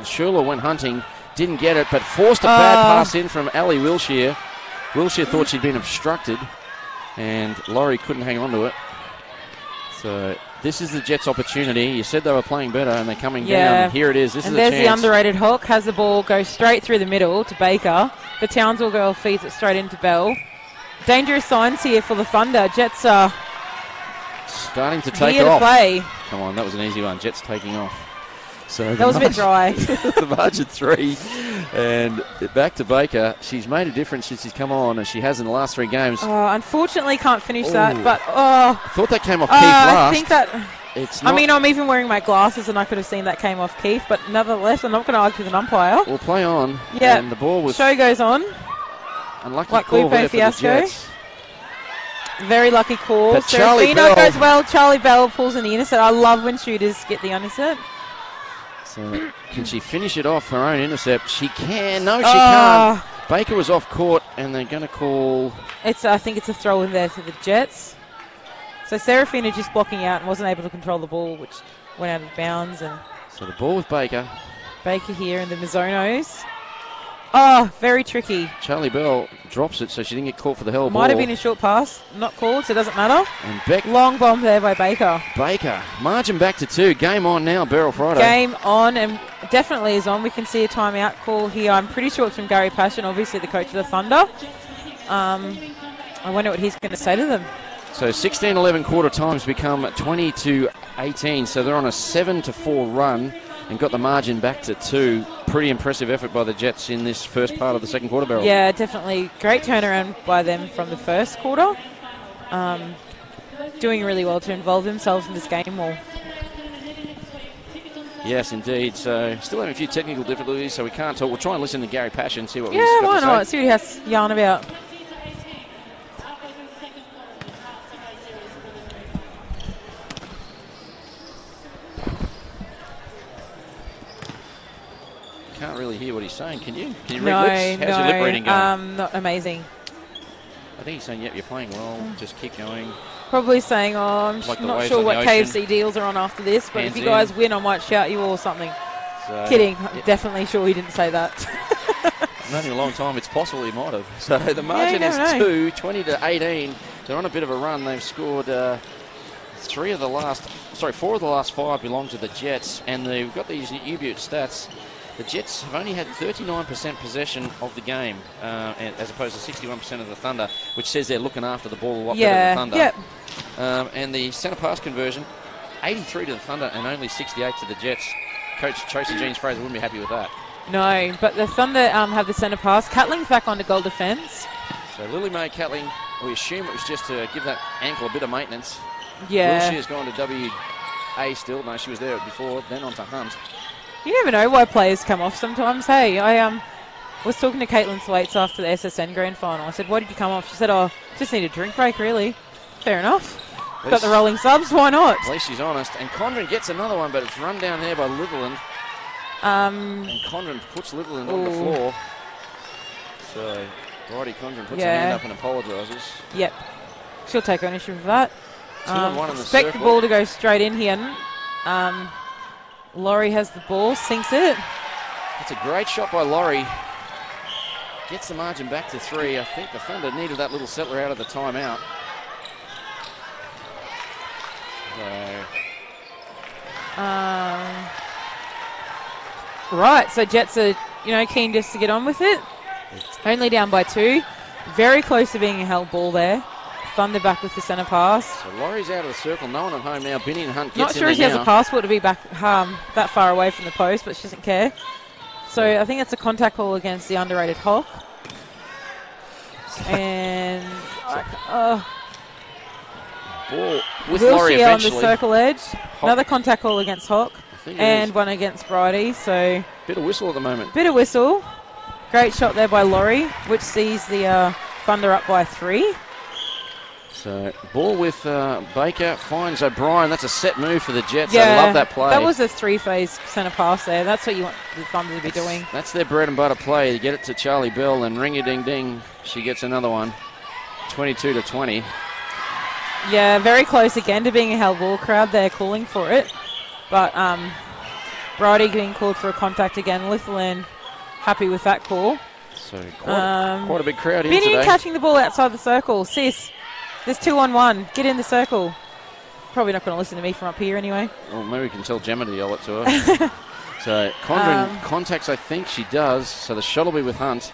Schuler went hunting. Didn't get it, but forced a bad pass in from Ali Wilshire. Wilshire thought she'd been obstructed, and Laurie couldn't hang on to it. So this is the Jets' opportunity. You said they were playing better, and they're coming down. Here it is. This is a chance. And there's the underrated Hawk. Has the ball, goes straight through the middle to Baker. The Townsville girl feeds it straight into Bell. Dangerous signs here for the Thunder. Jets are starting to take here off. To play. Come on, that was an easy one. Jets taking off. So that was a bit dry. The margin 3. And back to Baker. She's made a difference since she's come on, and she has in the last 3 games. Unfortunately, can't finish that. But I thought that came off Keith last. I think that. I'm even wearing my glasses, and I could have seen that came off Keith. But nonetheless, I'm not going to argue with an umpire. We'll play on. Yeah. And the ball was. Show goes on. Unlucky like call Lupe there for the Fiasco. Jets. Very lucky call. But Charlie Serafino Bell goes well. Charlie Bell pulls in the intercept. I love when shooters get the intercept. So can she finish it off her own intercept? She can. No, she can't. Baker was off court, and they're going to call. I think it's a throw in there for the Jets. So Serafina just blocking out and wasn't able to control the ball, which went out of bounds. And so the ball with Baker. Baker here in the Mizonos. Oh, very tricky. Charlie Bell drops it, so she didn't get caught for the hell ball. Might have been a short pass, not called, so it doesn't matter. And long bomb there by Baker. Margin back to 2. Game on now, Beryl Friday. Game on, and definitely is on. We can see a timeout call here. I'm pretty sure it's from Gary Passion, obviously the coach of the Thunder. I wonder what he's going to say to them. So 16-11 quarter times become 20-18, so they're on a 7-4 run. And got the margin back to 2. Pretty impressive effort by the Jets in this first part of the second quarter, Beryl. Yeah, definitely. Great turnaround by them from the first quarter. Doing really well to involve themselves in this game more. Yes, indeed. So still having a few technical difficulties, so we can't talk. We'll try and listen to Gary Passion, see what he's got why to not? say. See what he has to yarn about. Can't really hear what he's saying. Can you? Can you read lips? How's your lip reading going? Not amazing. I think he's saying, yep, you're playing well. Just keep going. Probably saying, I'm Like not sure what KFC deals are on after this, but if you guys win, I might shout you or something. So, kidding. I'm definitely sure he didn't say that. Known him a long time. It's possible he might have. So the margin is 2, 20-18. They're on a bit of a run. They've scored 4 of the last 5 belong to the Jets, and they've got these U-Butte stats. The Jets have only had 39% possession of the game, as opposed to 61% of the Thunder, which says they're looking after the ball a lot better than the Thunder. And the centre pass conversion, 83 to the Thunder and only 68 to the Jets. Coach Tracy Jeans Fraser wouldn't be happy with that. No, but the Thunder have the centre pass. Catling's back onto goal defence. So Lily Mae Catling, we assume it was just to give that ankle a bit of maintenance. Yeah. Wilshire's gone to WA still. No, she was there before, then on to Hunt. You never know why players come off sometimes. Hey, I was talking to Caitlin Thwaites after the SSN Grand Final. I said, why did you come off? She said, just need a drink break, really. Fair enough. Got the rolling subs, why not? At least she's honest. And Condren gets another one, but it's run down there by Litherland. And Condren puts Litherland on the floor. So, Bridie Condren puts her hand up and apologises. Yep. She'll take ownership of that. 2-1 in the expect circle. the ball to go straight in here. Laurie has the ball, sinks it. That's a great shot by Laurie. Gets the margin back to 3. I think the Thunder needed that little settler out of the timeout. So Jets are, keen just to get on with it. Only down by 2. Very close to being a held ball there. Thunder back with the centre pass. So Laurie's out of the circle. No one at home now. Binny and Hunt gets Not sure if she has a passport to be back that far away from the post, but she doesn't care. So I think that's a contact call against the underrated Hawk. And ball with Laurie on eventually. the circle edge. Another contact call against Hawk. And one against Bridie. So bit of whistle at the moment. Bit of whistle. Great shot there by Laurie, which sees the Thunder up by 3. So ball with Baker, finds O'Brien. That's a set move for the Jets. I love that play. That was a 3-phase centre pass there. That's what you want the Thunder to be doing. That's their bread and butter play. They get it to Charlie Bell, and ring-a-ding-ding, she gets another one. 22-20. Yeah, very close again to being a held ball. Crowd there calling for it. But Brody being called for a contact again. Lithuanian happy with that call. So quite a big crowd in Binion today. catching the ball outside the circle. Sis, there's 2-on-1. Get in the circle. Probably not going to listen to me from up here anyway. Well, maybe we can tell Gemma to yell it to her. So Condren contacts, I think she does. So the shot will be with Hunt.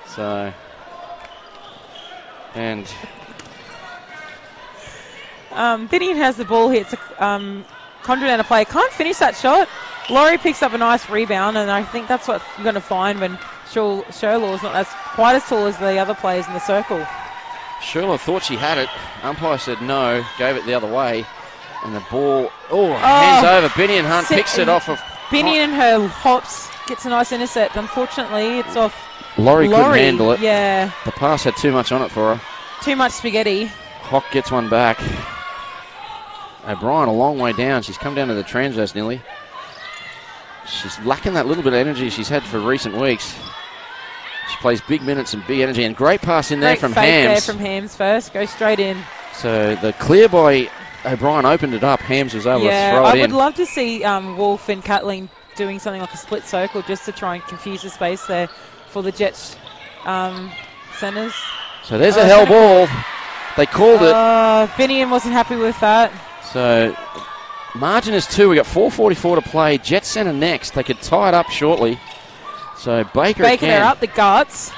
So, and Binion has the ball here. It's Condren out of play. Can't finish that shot. Laurie picks up a nice rebound, and I think that's what you're going to find when Sherlaw's not quite as tall as the other players in the circle. Sherlaw thought she had it. Umpire said no, gave it the other way. And the ball, hands over. Binion Hunt picks it off of... Binion and her hops, gets a nice intercept. Unfortunately, it's off Laurie couldn't handle it. Yeah. The pass had too much on it for her. Too much spaghetti. Hock gets one back. O'Brien a long way down. She's come down to the transverse nearly. She's lacking that little bit of energy she's had for recent weeks. She plays big minutes and big energy. And great pass in there from Hams. There from Hams first. Go straight in. So the clear by O'Brien opened it up. Hams was able to throw it in. I would love to see Wolf and Kathleen doing something like a split circle just to try and confuse the space there for the Jets centres. So there's a hell ball. They called it. Binion wasn't happy with that. So margin is 2. We got 4:44 to play. Jets centre next. They could tie it up shortly. So Baker they're up the guts.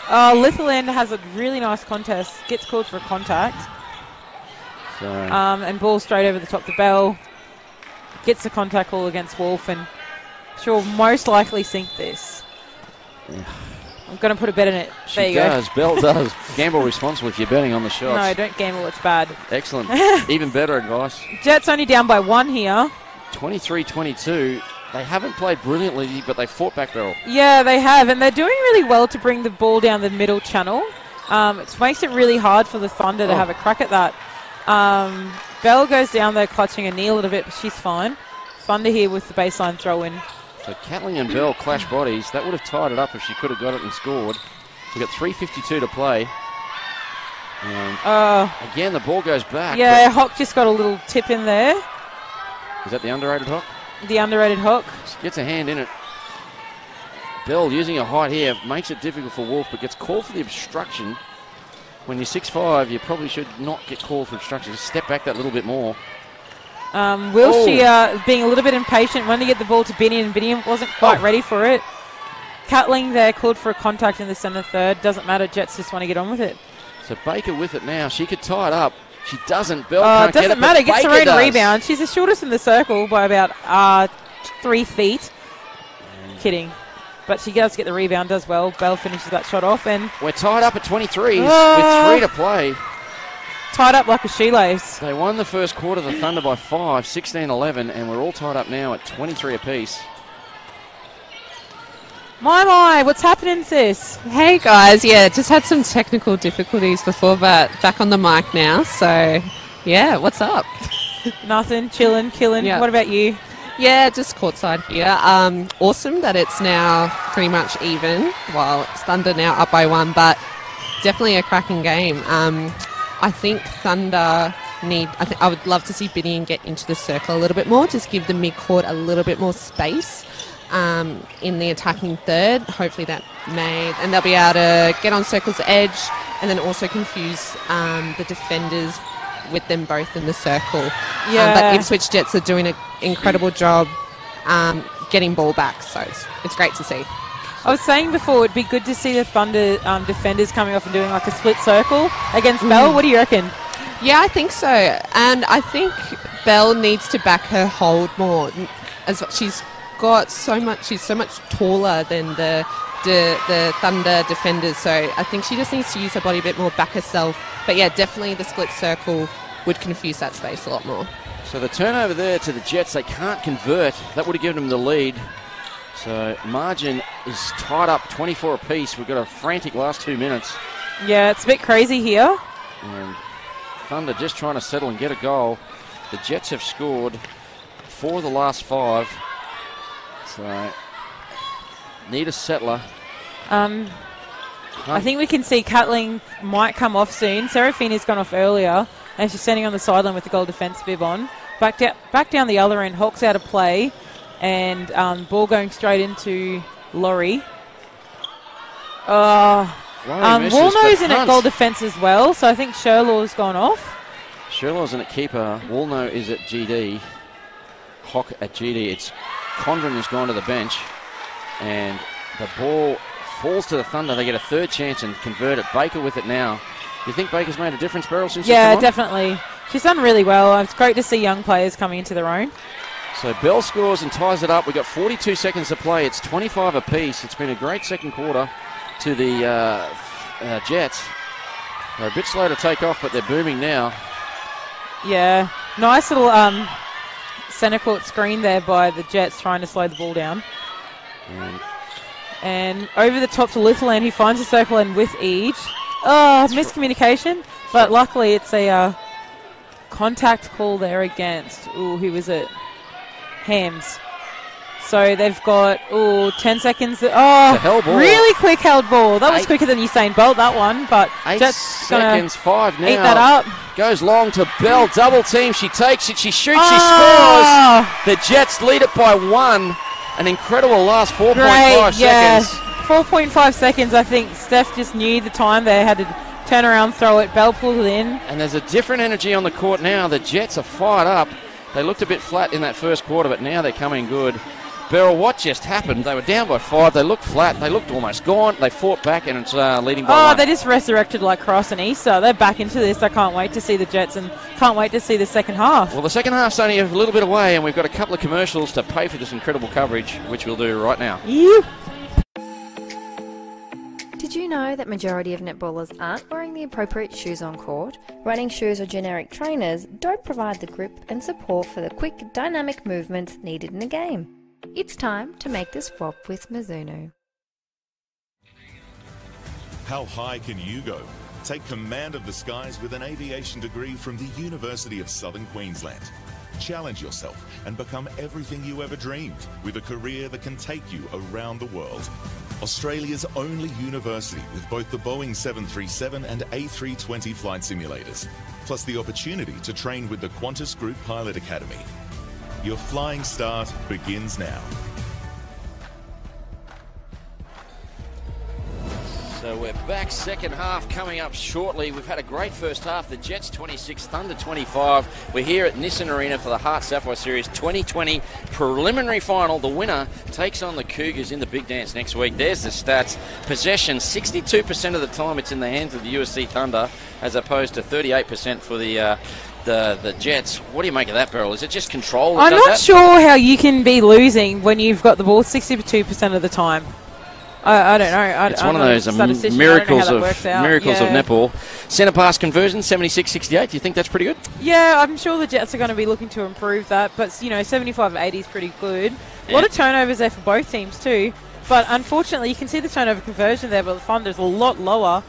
Lithuanian has a really nice contest. Gets called for a contact. So. And ball straight over the top to Bell. Gets the contact call against Wolf, and she'll most likely sink this. Yeah. I'm going to put a bet in it. There you go. Bell does. Gamble responsibly if you're betting on the shots. No, don't gamble. It's bad. Excellent. Even better advice. Jets only down by 1 here. 23-22. They haven't played brilliantly, but they fought back barrel. Yeah, they have, and they're doing really well to bring the ball down the middle channel. It makes it really hard for the Thunder to have a crack at that. Bell goes down there clutching a knee a little bit, but she's fine. Thunder here with the baseline throw in. So Catling and Bell clash bodies. That would have tied it up if she could have got it and scored. We've got 3:52 to play. And again, the ball goes back. Yeah, Hock just got a little tip in there. Is that the underrated Hock? The underrated Hock. She gets a hand in it. Bell using her height here makes it difficult for Wolf, but gets called for the obstruction. When you're 6'5", you probably should not get called for obstruction. Just step back that little bit more. Wilshire being a little bit impatient, wanted to get the ball to Binion, and Binion wasn't quite ready for it. Catling there called for a contact in the centre third. Doesn't matter, Jets just want to get on with it. So Baker with it now. She could tie it up. She doesn't. Bell can't doesn't get it, matter, gets Baker her own rebound. She's the shortest in the circle by about 3 feet. Kidding. But she does get the rebound, does well. Bell finishes that shot off, and we're tied up at 23s with 3 to play. Tied up like a shoelace. They won the first quarter, the Thunder, by 5, 16-11, and we're all tied up now at 23 apiece. My, what's happening, sis? Hey guys, just had some technical difficulties before, but back on the mic now. So, what's up? Nothing, chilling, killing. Yeah. What about you? Yeah, just courtside here. Awesome that it's now pretty much even, while it's Thunder now up by 1, but definitely a cracking game. I think Thunder I would love to see Binion get into the circle a little bit more, just give the mid-court a little bit more space in the attacking third. Hopefully that and they'll be able to get on circle's edge and then also confuse the defenders with them both in the circle. Yeah. But Ipswich Jets are doing an incredible job getting ball back, so it's great to see. I was saying before, it'd be good to see the Thunder defenders coming off and doing like a split circle against Bell. What do you reckon? Yeah, I think so. And I think Bell needs to back her hold more. As she's got so much, she's so much taller than the Thunder defenders. So I think she just needs to use her body a bit more, back herself. But yeah, definitely the split circle would confuse that space a lot more. So the turnover there to the Jets, they can't convert. That would have given them the lead. So margin is tied up 24 apiece. We've got a frantic last 2 minutes. Yeah, it's a bit crazy here. And Thunder just trying to settle and get a goal. The Jets have scored 4 of the last 5. So need a settler. I think we can see Catling might come off soon. Serafina's gone off earlier. and she's standing on the sideline with the goal defence bib on. Back down the other end, Hawks out of play, and ball going straight into Laurie. Woolno's in at goal defence as well, so I think Sherlaw's gone off. Sherlaw's in at keeper. Woolno is at GD. Hock at GD. It's Condren who's gone to the bench, and the ball falls to the Thunder. They get a third chance and convert it. Baker with it now. You think Baker's made a difference, Beryl, since she's come on? Definitely. She's done really well. It's great to see young players coming into their own. So Bell scores and ties it up. We've got 42 seconds to play. It's 25 apiece. It's been a great second quarter to the Jets. They're a bit slow to take off, but they're booming now. Yeah. Nice little centre court screen there by the Jets trying to slow the ball down. And over the top to Litherland, he finds the circle end with Eage. Oh, miscommunication. But luckily it's a contact call there against, who was it? Hams. So they've got, 10 seconds. Really quick held ball. That was quicker than Usain Bolt, that one. But 8 Jets seconds, 5 now. Eat that up. Goes long to Bell, double team. She takes it, she shoots, she scores. The Jets lead it by 1. An incredible last 4.5 seconds. 4.5 seconds, I think. Steph just knew the time they had to turn around, throw it. Bell pulled it in. And there's a different energy on the court now. The Jets are fired up. They looked a bit flat in that first quarter, but now they're coming good. Beryl, what just happened? They were down by 5. They looked flat. They looked almost gone. They fought back, and it's leading by 1. They just resurrected like Cross and Easter. They're back into this. I can't wait to see the Jets and can't wait to see the second half. Well, the second half's only a little bit away, and we've got a couple of commercials to pay for this incredible coverage, which we'll do right now. Did you know that majority of netballers aren't wearing the appropriate shoes on court? Running shoes or generic trainers don't provide the grip and support for the quick, dynamic movements needed in a game. It's time to make the swap with Mizuno. How high can you go? Take command of the skies with an aviation degree from the University of Southern Queensland. Challenge yourself and become everything you ever dreamed with a career that can take you around the world. Australia's only university with both the Boeing 737 and A320 flight simulators, plus the opportunity to train with the Qantas Group Pilot Academy. Your flying start begins now. So we're back, second half coming up shortly. We've had a great first half. The Jets 26, Thunder 25. We're here at Nissan Arena for the HART Sapphire Series 2020 preliminary final. The winner takes on the Cougars in the big dance next week. There's the stats. Possession, 62% of the time it's in the hands of the USC Thunder, as opposed to 38% for the Jets. What do you make of that, Beryl? Is it just control? I'm not sure how you can be losing when you've got the ball 62% of the time. I don't know. It's one of those miracles of netball. Centre pass conversion, 76-68. Do you think that's pretty good? Yeah, I'm sure the Jets are going to be looking to improve that. But, 75-80 is pretty good. A lot of turnovers there for both teams too. But unfortunately, you can see the turnover conversion there, but the Thunder's a lot lower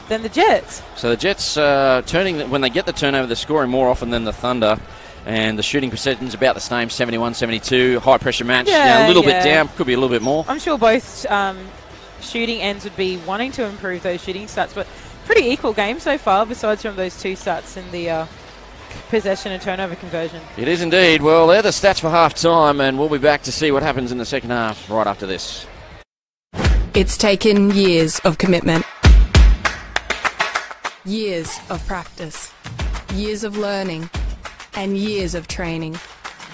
than the Jets. So the Jets when they get the turnover, they're scoring more often than the Thunder. And the shooting percentage is about the same, 71-72. High pressure match. A little bit down, could be a little bit more. I'm sure both shooting ends would be wanting to improve those shooting stats, but pretty equal game so far, besides from those two stats in the possession and turnover conversion. It is indeed. Well, they're the stats for half time, and we'll be back to see what happens in the second half right after this. It's taken years of commitment, years of practice, years of learning, and years of training.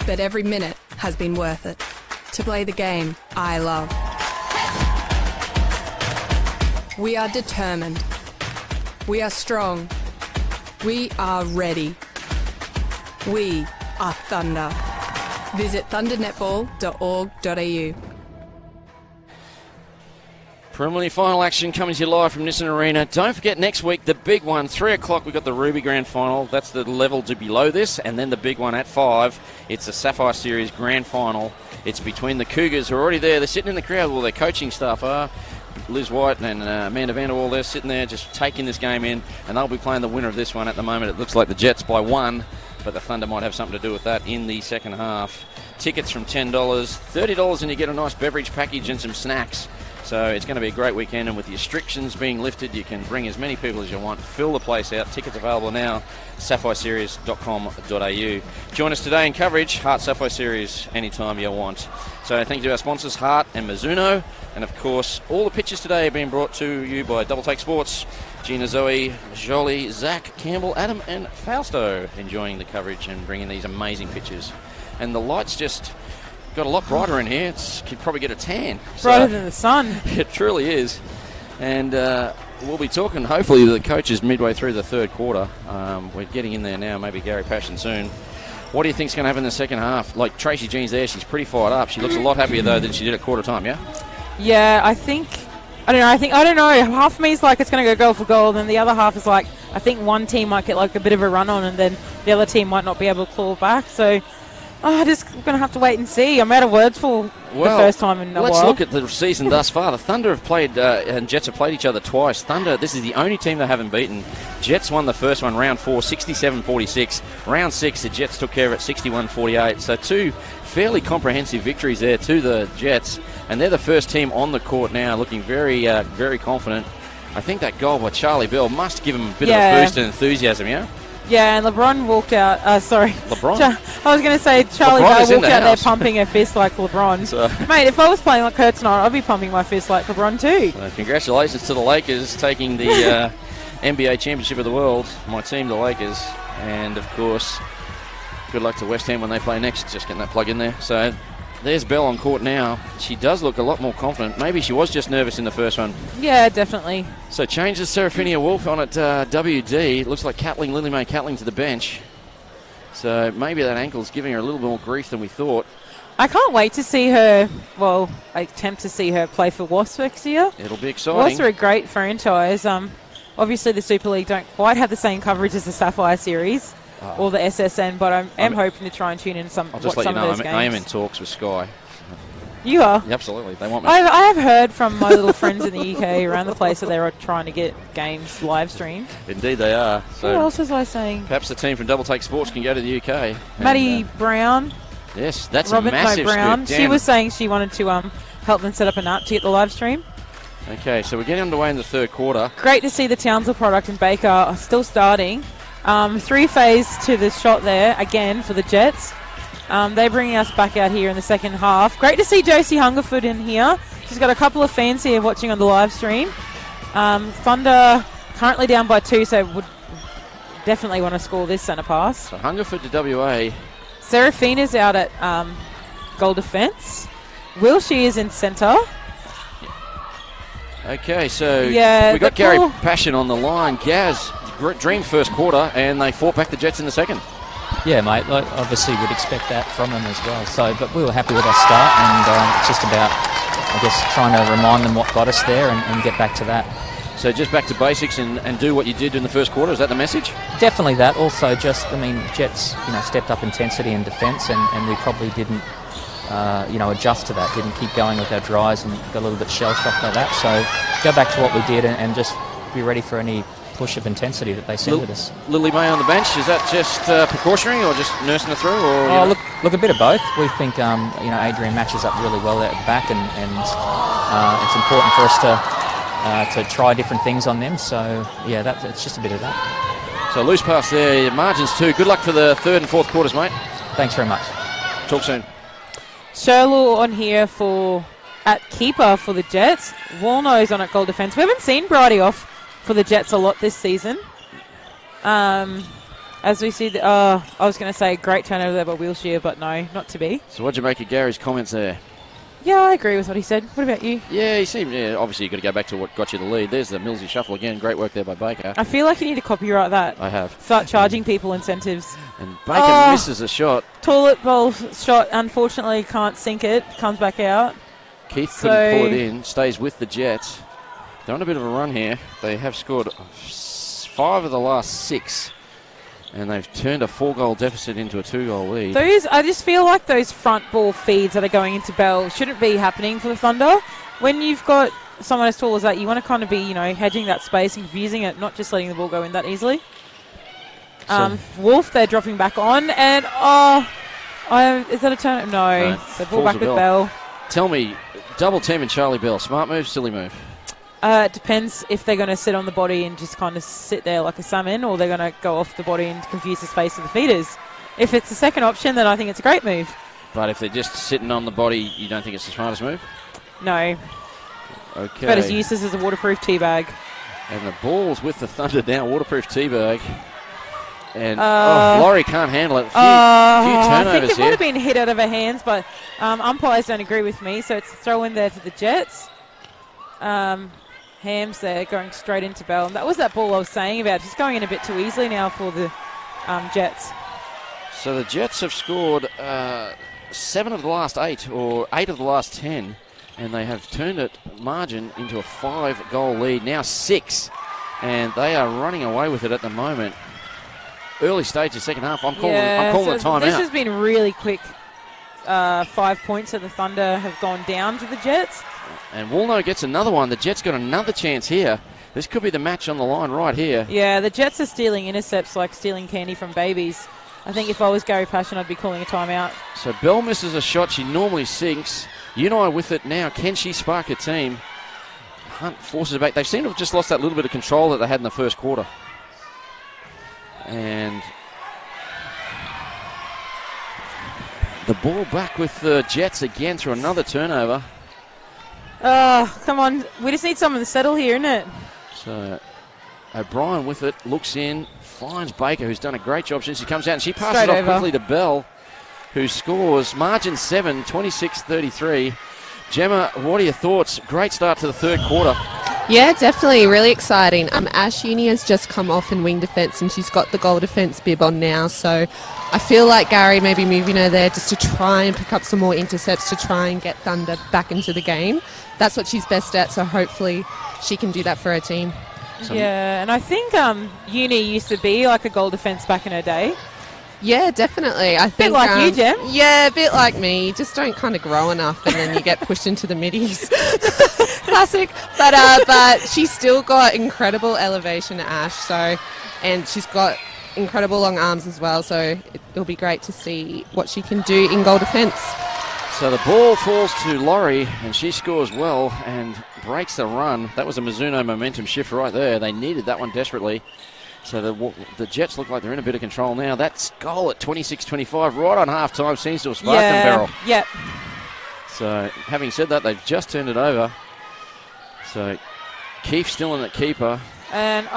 But every minute has been worth it to play the game I love. We are determined. We are strong. We are ready. We are Thunder. Visit thundernetball.org.au. Preliminary final action coming to you live from Nissan Arena. Don't forget next week, the big one, 3 o'clock, we've got the Ruby Grand Final. That's the level to below this. And then the big one at 5, it's the Sapphire Series Grand Final. It's between the Cougars who are already there. They're sitting in the crowd. Well, their coaching staff are. Liz White and Amanda Vanderwall, they're sitting there just taking this game in, and they'll be playing the winner of this one. At the moment, it looks like the Jets by 1, but the Thunder might have something to do with that in the second half. Tickets from $10, $30, and you get a nice beverage package and some snacks So it's going to be a great weekend, and with the restrictions being lifted, you can bring as many people as you want. Fill the place out. Tickets available now, sapphireseries.com.au. Join us today in coverage, HART Sapphire Series, anytime you want. So thank you to our sponsors, HART and Mizuno. And of course, all the pictures today are being brought to you by Double Take Sports. Gina, Zoe, Jolie, Zach, Campbell, Adam and Fausto enjoying the coverage and bringing these amazing pictures. And the lights just got a lot brighter in here. Could probably get a tan. Brighter than the sun. It truly is. And we'll be talking, hopefully, to the coaches midway through the third quarter. We're getting in there now, maybe Gary Passion soon. What do you think's going to happen in the second half? Like, Tracy Jean's there. She's pretty fired up. She looks a lot happier, though, than she did at quarter time, yeah? Yeah, I don't know. Half of me is like it's going to go goal for goal, and the other half is like I think one team might get like a bit of a run on, and then the other team might not be able to claw back. So just going to have to wait and see. I'm out of words for the first time in a while. Let's look at the season thus far. The Thunder have played and Jets have played each other twice. Thunder, this is the only team they haven't beaten. Jets won the first one, round 4, 67-46. Round 6, the Jets took care of it, 61-48. So two fairly comprehensive victories there to the Jets, and they're the first team on the court now, looking very, very confident. I think that goal by Charlie Bell must give him a bit of a boost and enthusiasm, yeah? Yeah, and LeBron walked out. LeBron? I was going to say Charlie Bell walked out there pumping her fist like LeBron. So. Mate, if I was playing like Kurt tonight, I'd be pumping my fist like LeBron too. Congratulations to the Lakers taking the NBA Championship of the World. My team, the Lakers. And, of course, good luck to West Ham when they play next. Just getting that plug in there. So there's Bell on court now. She does look a lot more confident. Maybe she was just nervous in the first one. Yeah, definitely. So changes Serafina Wolf on at WD. It looks like Lily Mae Catling to the bench. So maybe that ankle's giving her a little more grief than we thought. I can't wait to see her, attempt to see her play for Wasps next year. It'll be exciting. Wasps are a great franchise. Obviously the Super League don't quite have the same coverage as the Sapphire Series. Or the SSN, but I'm hoping to try and tune in I'll just let you know, I am in talks with Sky. You are? Yeah, absolutely. They want me. I have heard from my little friends in the UK around the place that they're trying to get games live streamed. Indeed they are. So what else was I saying? Perhaps the team from Double Take Sports can go to the UK. Maddie Brown. Yes, that's Robert a massive Brown. scoop. She was saying she wanted to help them set up an app to get the live stream. Okay, so we're getting underway in the third quarter. Great to see the Townsville product and Baker are still starting. 3-phase to the shot there, again, for the Jets. They're bringing us back out here in the second half. Great to see Josie Hungerford in here. She's got a couple of fans here watching on the live stream. Thunder currently down by 2, so would definitely want to score this centre pass. So Hungerford to WA. Serafina's out at goal defence. Wilshire is in centre. Okay, so yeah, we got Gary Passion on the line. Gaz, dream first quarter, and they fought back the Jets in the second. Yeah, mate, obviously we'd expect that from them as well. So, but we were happy with our start, and it's just about, I guess, trying to remind them what got us there and get back to that. So just back to basics and do what you did in the first quarter. Is that the message? Definitely that. Also, Jets, stepped up intensity and defence, and we probably didn't, adjust to that. Didn't keep going with our drives and got a little bit shell-shocked by that. So go back to what we did and just be ready for any push of intensity that they send at us. Lily Mae on the bench, is that just precautionary or just nursing her through? Or look, a bit of both. We think Adrian matches up really well there at the back, and it's important for us to try different things on them. So yeah, it's just a bit of that. So loose pass there, margins too. Good luck for the third and fourth quarters, mate. Thanks very much. Talk soon. Sherlock on here at keeper for the Jets. Warno's on at goal defence. We haven't seen Bridie off for the Jets a lot this season. As we see, I was going to say great turnover there by Wilshire, but no, not to be. So what'd you make of Gary's comments there? Yeah, I agree with what he said. What about you? Yeah, he seemed, obviously you've got to go back to what got you the lead. There's the Millsy shuffle again. Great work there by Baker. I feel like you need to copyright that. I have. Start charging people incentives. And Baker misses a shot. Toilet bowl shot, unfortunately can't sink it. Comes back out. Keith couldn't pull it in. Stays with the Jets. They're on a bit of a run here. They have scored 5 of the last 6. And they've turned a 4-goal deficit into a 2-goal lead. I just feel like those front ball feeds that are going into Bell shouldn't be happening for the Thunder. When you've got someone as tall as that, you want to kind of be, hedging that space and confusing it, not just letting the ball go in that easily. Wolf, they're dropping back on, and is that a turn? No. So ball back with Bell. Tell me, double team and Charlie Bell. Smart move, silly move? It depends if they're going to sit on the body and just kind of sit there like a salmon, or they're going to go off the body and confuse the space of the feeders. If it's the second option, then I think it's a great move. But if they're just sitting on the body, you don't think it's the smartest move? No. Okay. But it's useless as a waterproof teabag. And the ball's with the Thunder now, waterproof teabag. And Laurie can't handle it. Few turnovers I think it here. might have been hit out of her hands, but umpires don't agree with me, so it's a throw in there to the Jets. Hams there going straight into Bell. And that was that ball I was saying about, just going in a bit too easily now for the Jets. So the Jets have scored 7 of the last 8, or 8 of the last 10, and they have turned it margin into a 5-goal lead, now 6, and they are running away with it at the moment. Early stage of second half, I'm calling the timeout. This has been really quick. 5 points that the Thunder have gone down to the Jets. And Woolno gets another one. The Jets got another chance here. This could be the match on the line right here. Yeah, the Jets are stealing intercepts like stealing candy from babies. I think if I was Gary Passion, I'd be calling a timeout. So Bell misses a shot she normally sinks. Unai with it now. Can she spark a team? Hunt forces it back. They seem to have just lost that little bit of control that they had in the first quarter. And the ball back with the Jets again through another turnover. Oh, come on. We just need someone to settle here, isn't it? So O'Brien with it, looks in, finds Baker, who's done a great job since he comes out, and she passes it off quickly to Bell, who scores. Margin 7, 26-33. Gemma, what are your thoughts? Great start to the third quarter. Yeah, definitely. Really exciting. Ash Uni has just come off in wing defence and she's got the goal defence bib on now. So I feel like Gary may be moving her there just to try and pick up some more intercepts to try and get Thunder back into the game. That's what she's best at, so hopefully she can do that for her team. Yeah, and I think Uni used to be like a goal defence back in her day. Yeah, definitely. I think bit like you, Jem. Yeah, a bit like me. You just don't kind of grow enough, and then you get pushed into the middies. Classic. But she's still got incredible elevation, Ash. So, and she's got incredible long arms as well. So it'll be great to see what she can do in goal defence. So the ball falls to Laurie, and she scores well and breaks the run. That was a Mizuno momentum shift right there. They needed that one desperately. So the Jets look like they're in a bit of control now. That's goal at 26-25, right on half-time, seems to have sparked them, Beryl. Yep. So having said that, they've just turned it over. So Keefe still in at keeper. And,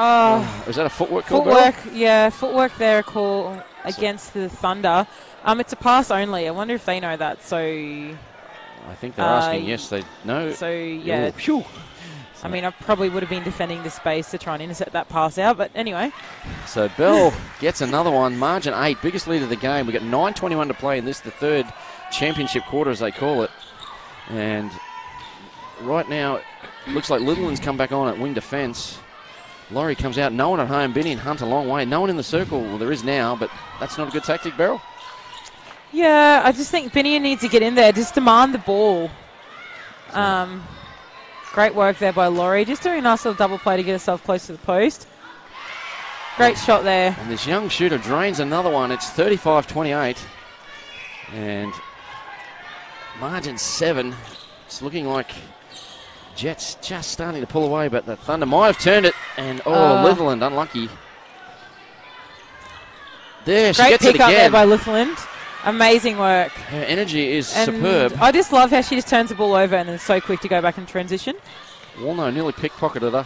is that a footwork call, Footwork, Beryl? yeah, footwork there, a call against the Thunder. It's a pass only. I wonder if they know that, so... I think they're asking, yes, they know. So, yeah. Oh, phew. I mean, I probably would have been defending the space to try and intercept that pass out, but anyway. So Bell gets another one. Margin 8, biggest lead of the game. We've got 9:21 to play in this, the third championship quarter, as they call it. And right now, looks like Littleland's come back on at wing defence. Laurie comes out, no one at home. Benny and Hunt a long way. No one in the circle. Well, there is now, but that's not a good tactic, Beryl. Yeah, I just think Benny needs to get in there, just demand the ball. Great work there by Laurie. Just doing a nice little double play to get herself close to the post. Great shot there. And this young shooter drains another one. It's 35-28. And margin 7. It's looking like Jets just starting to pull away, but the Thunder might have turned it. And, Litherland, unlucky. There, she gets it again. Great pick up there by Litherland. Amazing work. Her energy is superb. I just love how she just turns the ball over and then is so quick to go back in transition. Walno nearly pickpocketed her.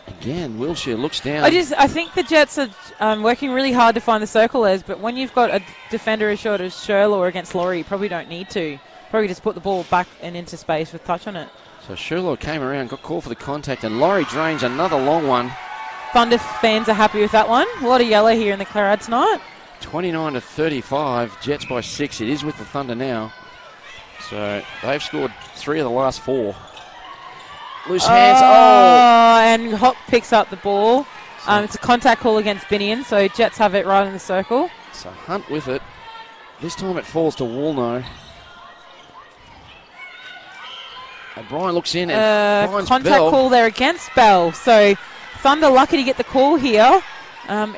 Again, Wilshire looks down. I think the Jets are working really hard to find the circle, but when you've got a defender as short as Sherlaw against Laurie, you probably don't need to. Probably just put the ball back and into space with touch on it. So Sherlaw came around, got called for the contact, and Laurie drains another long one. Thunder fans are happy with that one. A lot of yellow here in the crowd tonight. 29-35, Jets by 6. It is with the Thunder now. So they've scored 3 of the last 4. Loose hands. And Hop picks up the ball. It's a contact call against Binion, so Jets have it right in the circle. So Hunt with it. This time it falls to Walno. O'Brien looks in and finds contact Bell. Call there against Bell. So Thunder lucky to get the call here.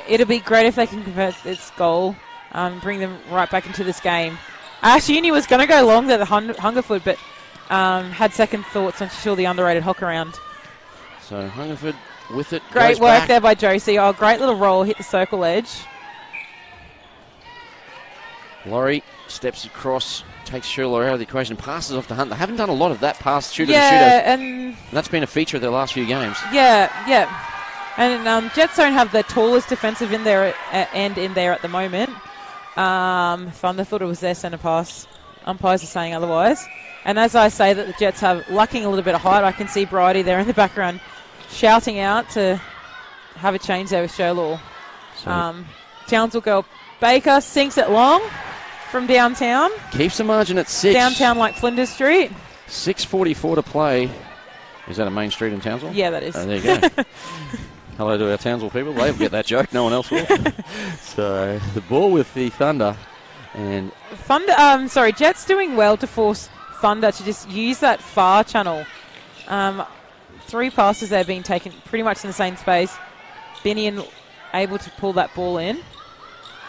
It'll be great if they can convert this goal, bring them right back into this game. Ash Uni was going to go long there, the Hungerford, but had second thoughts when she saw the underrated hook around. So Hungerford with it. Great goes work back. there by Josie. Oh, great little roll, hit the circle edge. Laurie steps across, takes Sherlock out of the equation, passes off to Hunt. They haven't done a lot of that pass shooter to shooter. And That's been a feature of their last few games. yeah. And Jets don't have the tallest defensive end in there at the moment. Thunder thought it was their centre pass. Umpires are saying otherwise. And as I say that the Jets have lacking a little bit of height, I can see Bridie there in the background shouting out to have a change there with Sherlaw. Townsville girl Baker sinks it long from downtown. Keeps the margin at 6. Downtown like Flinders Street. 6:44 to play. Is that a main street in Townsville? Yeah, that is. Oh, there you go. Hello to our Townsville people. They'll get that joke. No one else will. So the ball with the Thunder. And Jets doing well to force Thunder to just use that far channel. 3 passes there being taken pretty much in the same space. Binion able to pull that ball in.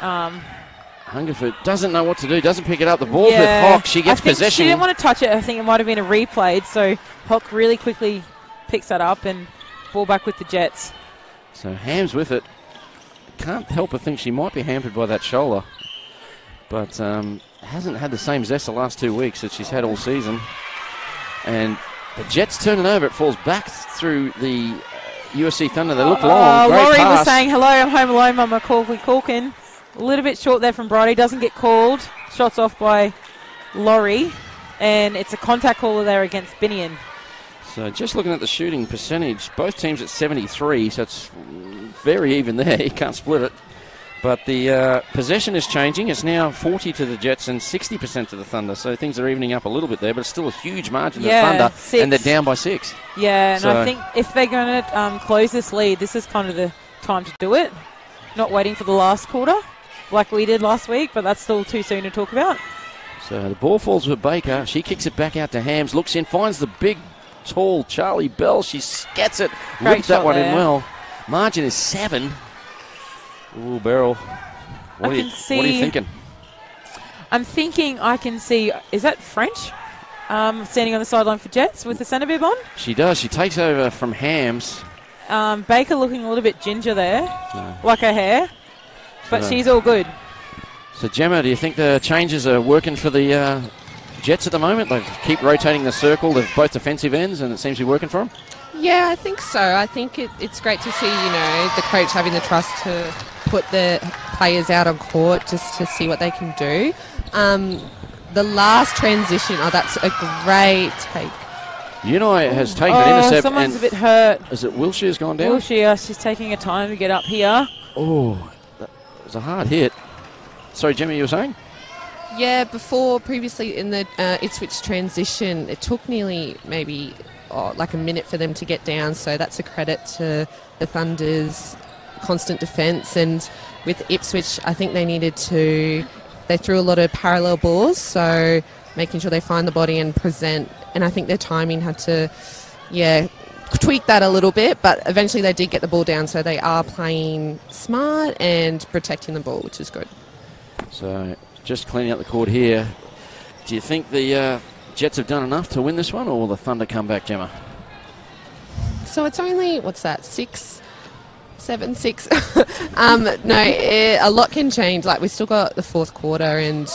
Hungerford doesn't know what to do, doesn't pick it up. The ball's with Hock. She gets possession. She didn't want to touch it. I think it might have been a replayed. So Hock really quickly picks that up and ball back with the Jets. So Ham's with it. Can't help but think she might be hampered by that shoulder. But hasn't had the same zest the last 2 weeks that she's had all season. And the Jets turn it over. It falls back through the USC Thunder. They look long. Great Laurie pass. was saying, hello, I'm home alone, I'm Macaulay Culkin. A little bit short there from Bridie. Doesn't get called. Shots off by Laurie. And it's a contact caller there against Binion. So just looking at the shooting percentage, both teams at 73, so it's very even there. You can't split it. But the possession is changing. It's now 40 to the Jets and 60% to the Thunder. So things are evening up a little bit there, but it's still a huge margin to the Thunder. 6. And they're down by 6. Yeah, and I think if they're going to close this lead, this is kind of the time to do it. Not waiting for the last quarter like we did last week, but that's still too soon to talk about. So the ball falls with Baker. She kicks it back out to Hams, looks in, finds the big, tall Charlie Bell. She gets it, ripped that one in well. Margin is 7. Ooh, Beryl. What are you thinking? I'm thinking I can see, is that French? Standing on the sideline for Jets with the centre bib on? She does. She takes over from Hams. Baker looking a little bit ginger there, like her hair. But she's all good. So, Gemma, do you think the changes are working for the Jets at the moment? They keep rotating the circle of both defensive ends, and it seems to be working for them? Yeah, I think so. I think it's great to see, the coach having the trust to put the players out on court just to see what they can do. The last transition, that's a great take. Unai has taken an intercept. Someone's a bit hurt. Is it Wilshire's gone down? Wilshire, she's taking her time to get up here. Oh, that was a hard hit. Sorry, Jimmy, you were saying? Yeah, previously in the Ipswich transition, it took nearly maybe like a minute for them to get down, so that's a credit to the Thunder's constant defence. And with Ipswich, I think they threw a lot of parallel balls, so making sure they find the body and present, and I think their timing had to, tweak that a little bit, but eventually they did get the ball down, so they are playing smart and protecting the ball, which is good. So just cleaning up the court here. Do you think the Jets have done enough to win this one, or will the Thunder come back, Gemma? So it's only, 6? A lot can change. Like, we still got the fourth quarter, and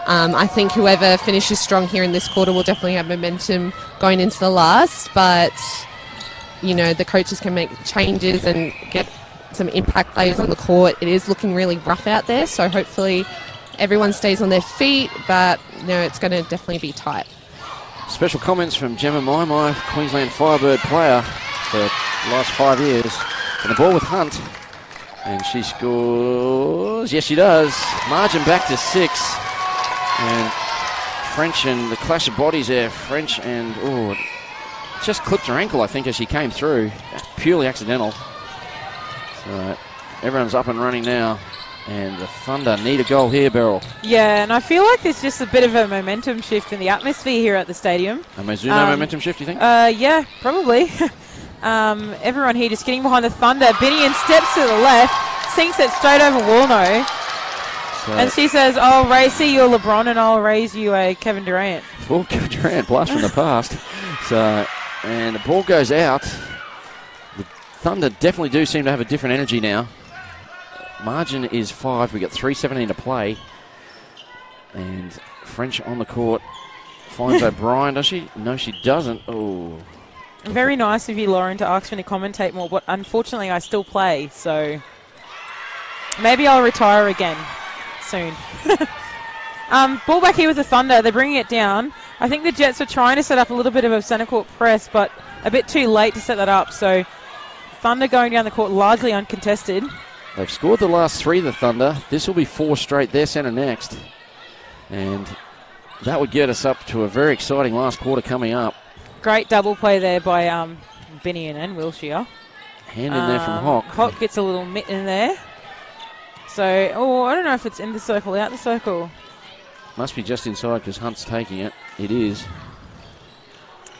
I think whoever finishes strong here in this quarter will definitely have momentum going into the last, but the coaches can make changes and get some impact players on the court. It is looking really rough out there, so hopefully everyone stays on their feet, but it's going to definitely be tight. Special comments from Gemma Mai, Queensland Firebird player for the last 5 years. And the ball with Hunt, and she scores. Yes, she does. Margin back to 6. And French, and the clash of bodies there. French and, just clipped her ankle, I think, as she came through. Purely accidental. So everyone's up and running now. And the Thunder need a goal here, Beryl. Yeah, and I feel like there's just a bit of a momentum shift in the atmosphere here at the stadium. A Mizuno momentum shift, you think? Yeah, probably. Everyone here just getting behind the Thunder. Binion steps to the left, sinks it straight over Warno. So And she says, I'll raise you a LeBron and I'll raise you a Kevin Durant. well, Kevin Durant, blast from the past. So, and the ball goes out. The Thunder definitely do seem to have a different energy now. Margin is 5. We got 3:17 to play. And French on the court finds O'Brien. Does she? No, she doesn't. Oh. Very nice of you, Lauren, to ask me to commentate more, but unfortunately I still play, so maybe I'll retire again soon. Ball back here with the Thunder. They're bringing it down. I think the Jets are trying to set up a little bit of a centre court press, but a bit too late to set that up, so Thunder going down the court largely uncontested. They've scored the last 3, the Thunder. This will be 4 straight. Their centre next. And that would get us up to a very exciting last quarter coming up. Great double play there by Binion and Wilshire. Hand in there from Hock. Hock gets a little mitt in there. So, I don't know if it's in the circle, out the circle. Must be just inside because Hunt's taking it. It is.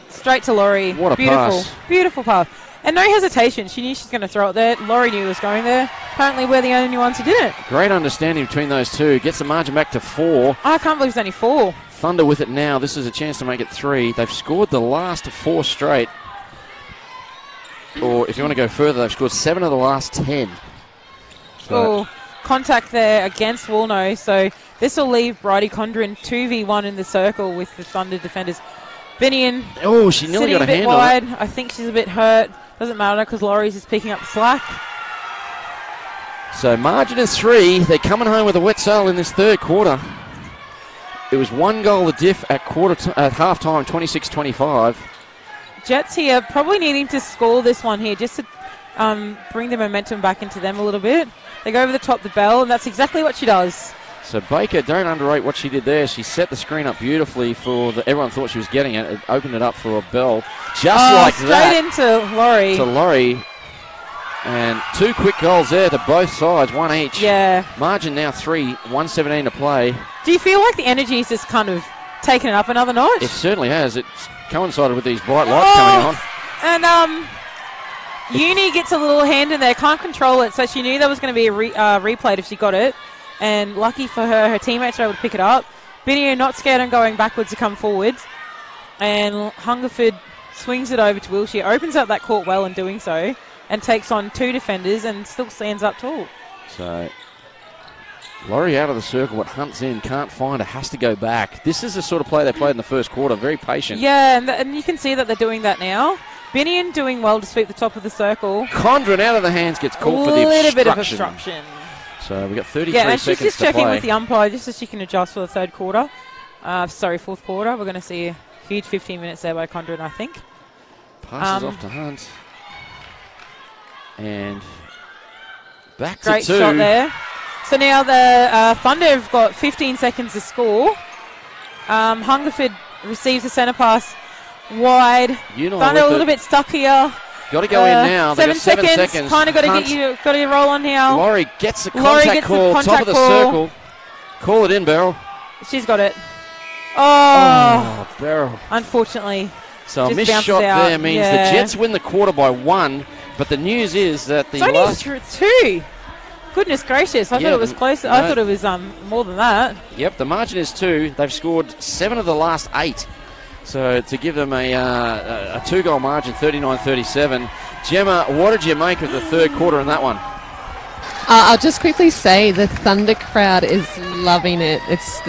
Straight to Laurie. What a Beautiful. pass. Beautiful pass. And no hesitation. She knew she was going to throw it there. Laurie knew it was going there. Apparently we're the only ones who didn't. Great understanding between those two. Gets the margin back to 4. I can't believe it's only 4. Thunder with it now. This is a chance to make it 3. They've scored the last 4 straight. Or if you want to go further, they've scored 7 of the last 10. So Contact there against Woolno. So this will leave Bridie Condren 2v1 in the circle with the Thunder defenders. Binion. Oh, she nearly got a hand wide. on it. I think she's a bit hurt. Doesn't matter because Laurie's is picking up the slack. So margin is 3. They're coming home with a wet sail in this third quarter. It was 1 goal the diff at half time, 26-25. Jets here probably needing to score this one here just to bring the momentum back into them a little bit. They go over the top the Bell, and that's exactly what she does. So Baker, don't underrate what she did there. She set the screen up beautifully for everyone thought she was getting it. It opened it up for a Bell. Just like that. Straight into Laurie. To Laurie. And 2 quick goals there to both sides, 1 each. Yeah. Margin now 3, 1:17 to play. Do you feel like the energy's just kind of taken it up another notch? It certainly has. It's coincided with these bright lights coming on. And Uni gets a little hand in there, can't control it, so she knew there was going to be a replay if she got it. And lucky for her, her teammates were able to pick it up. Binio not scared on going backwards to come forwards. And Hungerford swings it over to Wilshire, opens up that court well in doing so, and takes on 2 defenders and still stands up tall. So Laurie out of the circle, but Hunt's in, can't find her, has to go back. This is the sort of play they played in the first quarter, very patient. Yeah, and you can see that they're doing that now. Binion doing well to sweep the top of the circle. Condren out of the hands gets called for the obstruction. A little bit of obstruction. So we've got 33 yeah, and seconds she's just to checking play. with the umpire just so she can adjust for the third quarter. Fourth quarter. We're going to see a huge 15 minutes there by Condren, I think. Passes off to Hunt. And back great to 2. Shot there. So now the Thunder have got 15 seconds to score. Hungerford receives a centre pass wide. Thunder a little bit stuck here. Got to go in now. 7 seconds. Kind of got to get roll on now. Laurie gets the contact call. Top of the circle. Call it in, Beryl. She's got it. Oh, Beryl. Unfortunately. So a missed shot there means the Jets win the quarter by 1. But the news is that the last... Only 2. Goodness gracious. I thought it was closer. I thought it was more than that. Yep, the margin is 2. They've scored 7 of the last 8. So to give them a 2-goal margin, 39-37. Gemma, what did you make of the third quarter in that one? I'll just quickly say the Thunder crowd is loving it. It's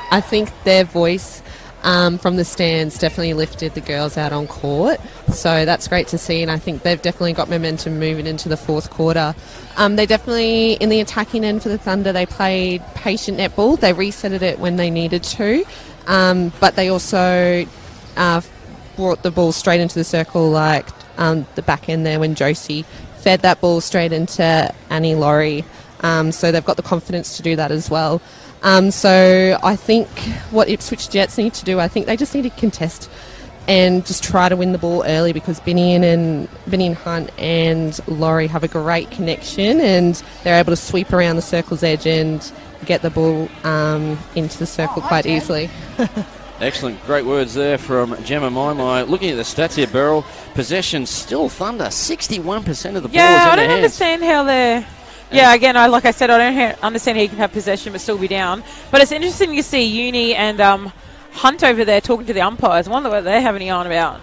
I think their voice from the stands definitely lifted the girls out on court. So that's great to see, and I think they've definitely got momentum moving into the fourth quarter. They definitely, in the attacking end for the Thunder, they played patient netball. They reset it when they needed to, but they also brought the ball straight into the circle, like the back end there when Josie fed that ball straight into Annie Laurie. So they've got the confidence to do that as well. So I think what Ipswich Jets need to do, I think they just need to contest and just try to win the ball early, because Binion Hunt and Laurie have a great connection and they're able to sweep around the circle's edge and get the ball into the circle quite easily. Excellent. Great words there from Gemma Maimai. Looking at the stats here, Beryl, possession still Thunder, 61% of the ball is in their hands. I don't understand how they're Yeah, again, like I said, I don't understand how you can have possession but still be down. But it's interesting to see Uni and Hunt over there talking to the umpires. I wonder what they have any on about.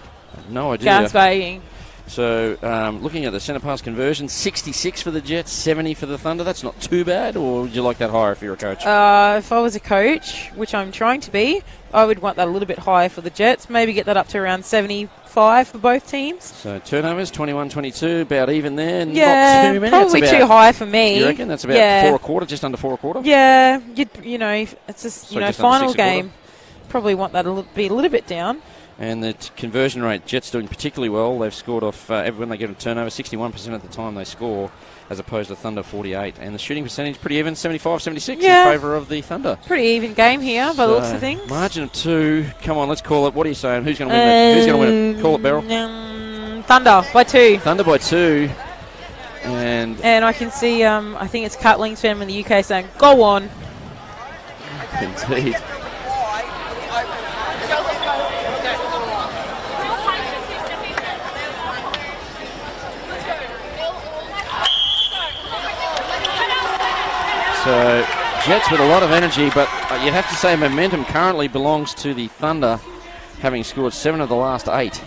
No idea. Gasbaying. So, looking at the centre pass conversion, 66 for the Jets, 70 for the Thunder. That's not too bad, or would you like that higher if you're a coach? If I was a coach, which I'm trying to be, I would want that a little bit higher for the Jets. Maybe get that up to around 75 for both teams. So, turnovers, 21-22, about even there. Yeah, not too many. probably too high for me. You reckon? That's about 4 a quarter, just under 4 a quarter? Yeah, you know, it's just, So just final under 6 a quarter? game. Probably want that to be a little bit down. And the conversion rate, Jets doing particularly well. They've scored off when they get a turnover, 61% of the time they score, as opposed to Thunder 48. And the shooting percentage pretty even, 75-76 in favour of the Thunder. Pretty even game here by the looks of things. Margin of 2. Come on, let's call it. What are you saying? Who's going to win it? Who's going to win it? Call it, Beryl. Thunder by 2. Thunder by 2. And I can see, I think it's Catling's fan in the UK saying, "Go on." Indeed. So, Jets with a lot of energy, but you'd have to say momentum currently belongs to the Thunder, having scored 7 of the last 8.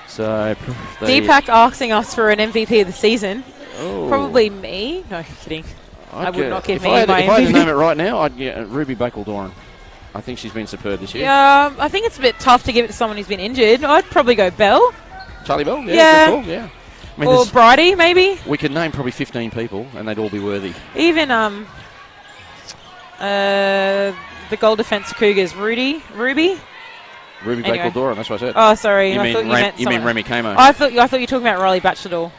So, Deepak asking us for an MVP of the season. Oh. Probably me. No, kidding. I would not give me my MVP. If I had to name it right now, I'd get Ruby Bakal-Doran. I think she's been superb this year. Yeah, I think it's a bit tough to give it to someone who's been injured. I'd probably go Bell. Charlie Bell? Yeah. Good call, yeah. I mean, Or Bridie, maybe. we could name probably 15 people, and they'd all be worthy. Even the goal defence Cougars, Ruby. Ruby Anyway. Bakal-Doran, that's what I said. Oh, sorry. You I mean thought you meant you mean someone. Remy Camo. I thought you were talking about Riley Batchelor.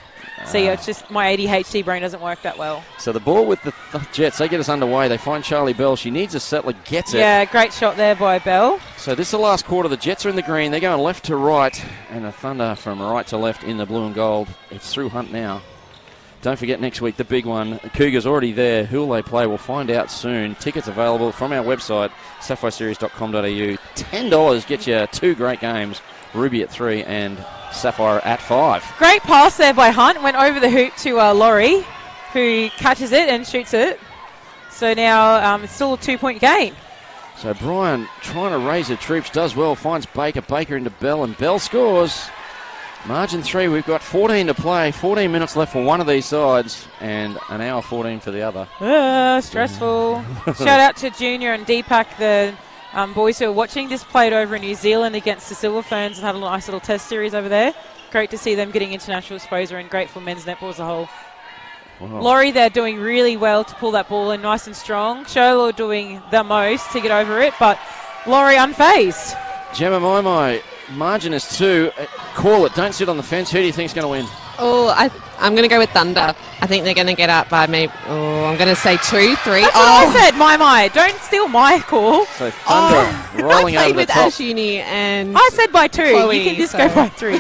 See, it's just my ADHD brain doesn't work that well. So the ball with the Jets, they get us underway. They find Charlie Bell. She needs a settler, gets it. Yeah, great shot there by Bell. So this is the last quarter. The Jets are in the green. They're going left to right, and the Thunder from right to left in the blue and gold. It's through Hunt now. Don't forget next week, the big one. Cougars already there. Who will they play? We'll find out soon. Tickets available from our website, sapphireseries.com.au. $10 gets you 2 great games. Ruby at 3 and Sapphire at 5. Great pass there by Hunt. Went over the hoop to Laurie, who catches it and shoots it. So now it's still a 2-point game. So Brian trying to raise the troops, does well, finds Baker. Baker into Bell, and Bell scores. Margin 3, we've got 14 to play, 14 minutes left for one of these sides, and an hour 14 for the other. Stressful. Shout out to Junior and Deepak, the boys who are watching. Just played over in New Zealand against the Silver Ferns and had a nice little test series over there. Great to see them getting international exposure, and great for men's netball as a whole. Wow. Laurie, they're doing really well to pull that ball in nice and strong. Shola doing the most to get over it, but Laurie unfazed. Gemma Maimai, margin is 2. Call it. Don't sit on the fence. Who do you think's going to win? Oh, I'm going to go with Thunder. I think they're going to get up by maybe, I'm going to say 2, 3. That's what I said, my. Don't steal my call. So Thunder rolling I over played the with top. Ash Uni and I said by 2. Chloe, You can just so- go by 3.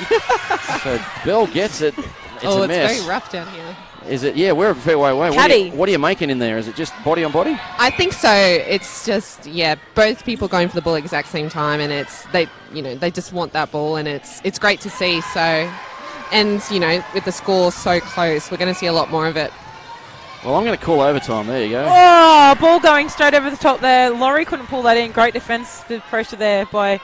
So Bell gets it. It's a it's mess. very rough down here. Is it? Yeah, we're a fair way away. Caddy. What are you making in there? Is it just body on body? I think so. It's just, both people going for the ball at the exact same time, and they just want that ball, and it's great to see. So, and with the score so close, we're going to see a lot more of it. Well, I'm going to call overtime. There you go. Oh, ball going straight over the top there. Laurie couldn't pull that in. Great defensive pressure there by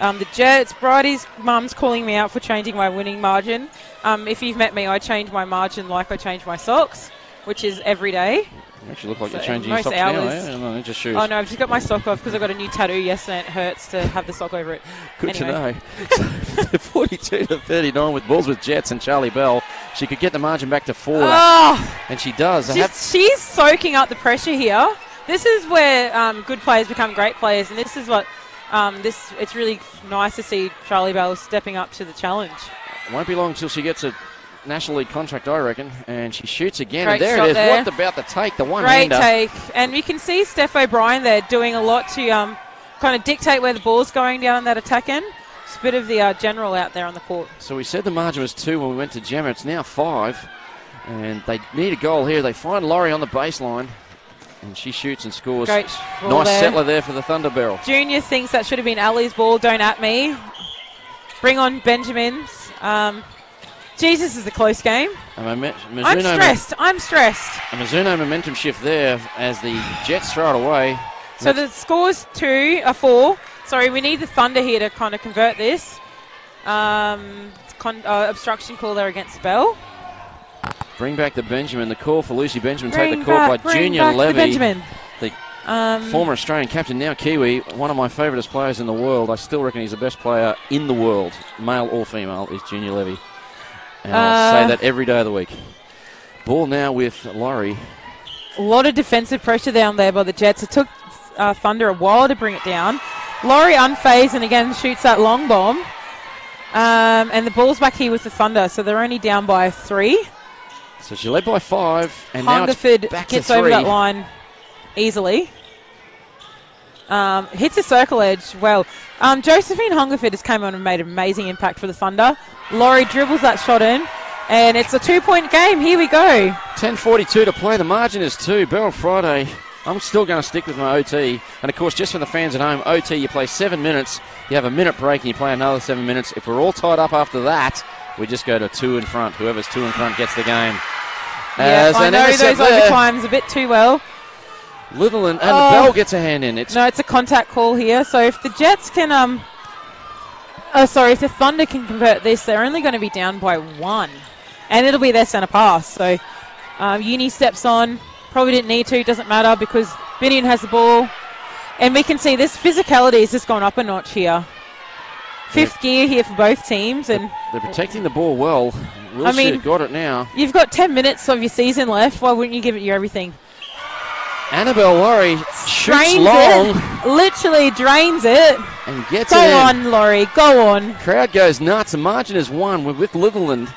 the Jets. Bridie's mum's calling me out for changing my winning margin. If you've met me, I change my margin like I change my socks, which is every day. You actually look like So you're changing your most socks now. hours- Eh? No, just shoes. Oh no, I've just got my sock off because I got a new tattoo yesterday and it hurts to have the sock over it. Good Anyway. to know. 42 to 39 with balls with Jets and Charlie Bell. She could get the margin back to 4, Oh, and she does. she's soaking up the pressure here. This is where good players become great players, and this is what it's really nice to see Charlie Bell stepping up to the challenge. Won't be long until she gets a National League contract, I reckon, and she shoots again. Great And there shot it is. there. What about the take? The Great one-hander. take. And you can see Steph O'Brien there doing a lot to kind of dictate where the ball's going down that attack end. It's a bit of the general out there on the court. So we said the margin was 2 when we went to Gemma. It's now 5, and they need a goal here. They find Laurie on the baseline, and she shoots and scores. Great ball Nice there. settler there for the Thunder Barrel. Junior thinks that should have been Ali's ball. Don't at me. Bring on Benjamin's. Jesus, is a close game. I'm stressed. A Mizuno momentum shift there as the Jets throw it away. So the score's 4. Sorry, we need the Thunder here to kind of convert this. Obstruction call there against Bell. Bring back the Benjamin. The call for Lucy Benjamin. Take the call by Junior Levy. The former Australian captain, now Kiwi. One of my favourite players in the world. I still reckon he's the best player in the world, male or female, is Junior Levy. And I'll say that every day of the week. Ball now with Laurie. A lot of defensive pressure down there by the Jets. It took Thunder a while to bring it down. Laurie unfazed and again shoots that long bomb. And the ball's back here with the Thunder, so they're only down by 3. So she led by 5, and Hungerford now it's back gets to 3. over that line easily. Hits a circle edge. Well, Josephine Hungerford has come on and made an amazing impact for the Thunder. Laurie dribbles that shot in, and it's a 2-point game. Here we go. 10:42 to play. The margin is 2. Beryl Friday. I'm still going to stick with my OT. And, of course, just for the fans at home, OT, you play 7 minutes, you have a minute break, and you play another 7 minutes. If we're all tied up after that, we just go to 2 in front. Whoever's 2 in front gets the game. Yeah, I know those overtimes a bit too well. Litherland, and the Bell gets a hand in. It's a contact call here. So if the Jets can, if the Thunder can convert this, they're only going to be down by 1. And it'll be their centre pass. So Uni steps on. Probably didn't need to, doesn't matter because Binion has the ball. And we can see this physicality has just gone up a notch here. Fifth gear here for both teams. And they're protecting the ball well. Wilshire got it now. You've got 10 minutes of your season left. Why wouldn't you give it your everything? Annabelle Laurie shoots long. Literally drains it. And gets it in. Go on, Laurie. Go on. Crowd goes nuts. The margin is 1 with Litherland.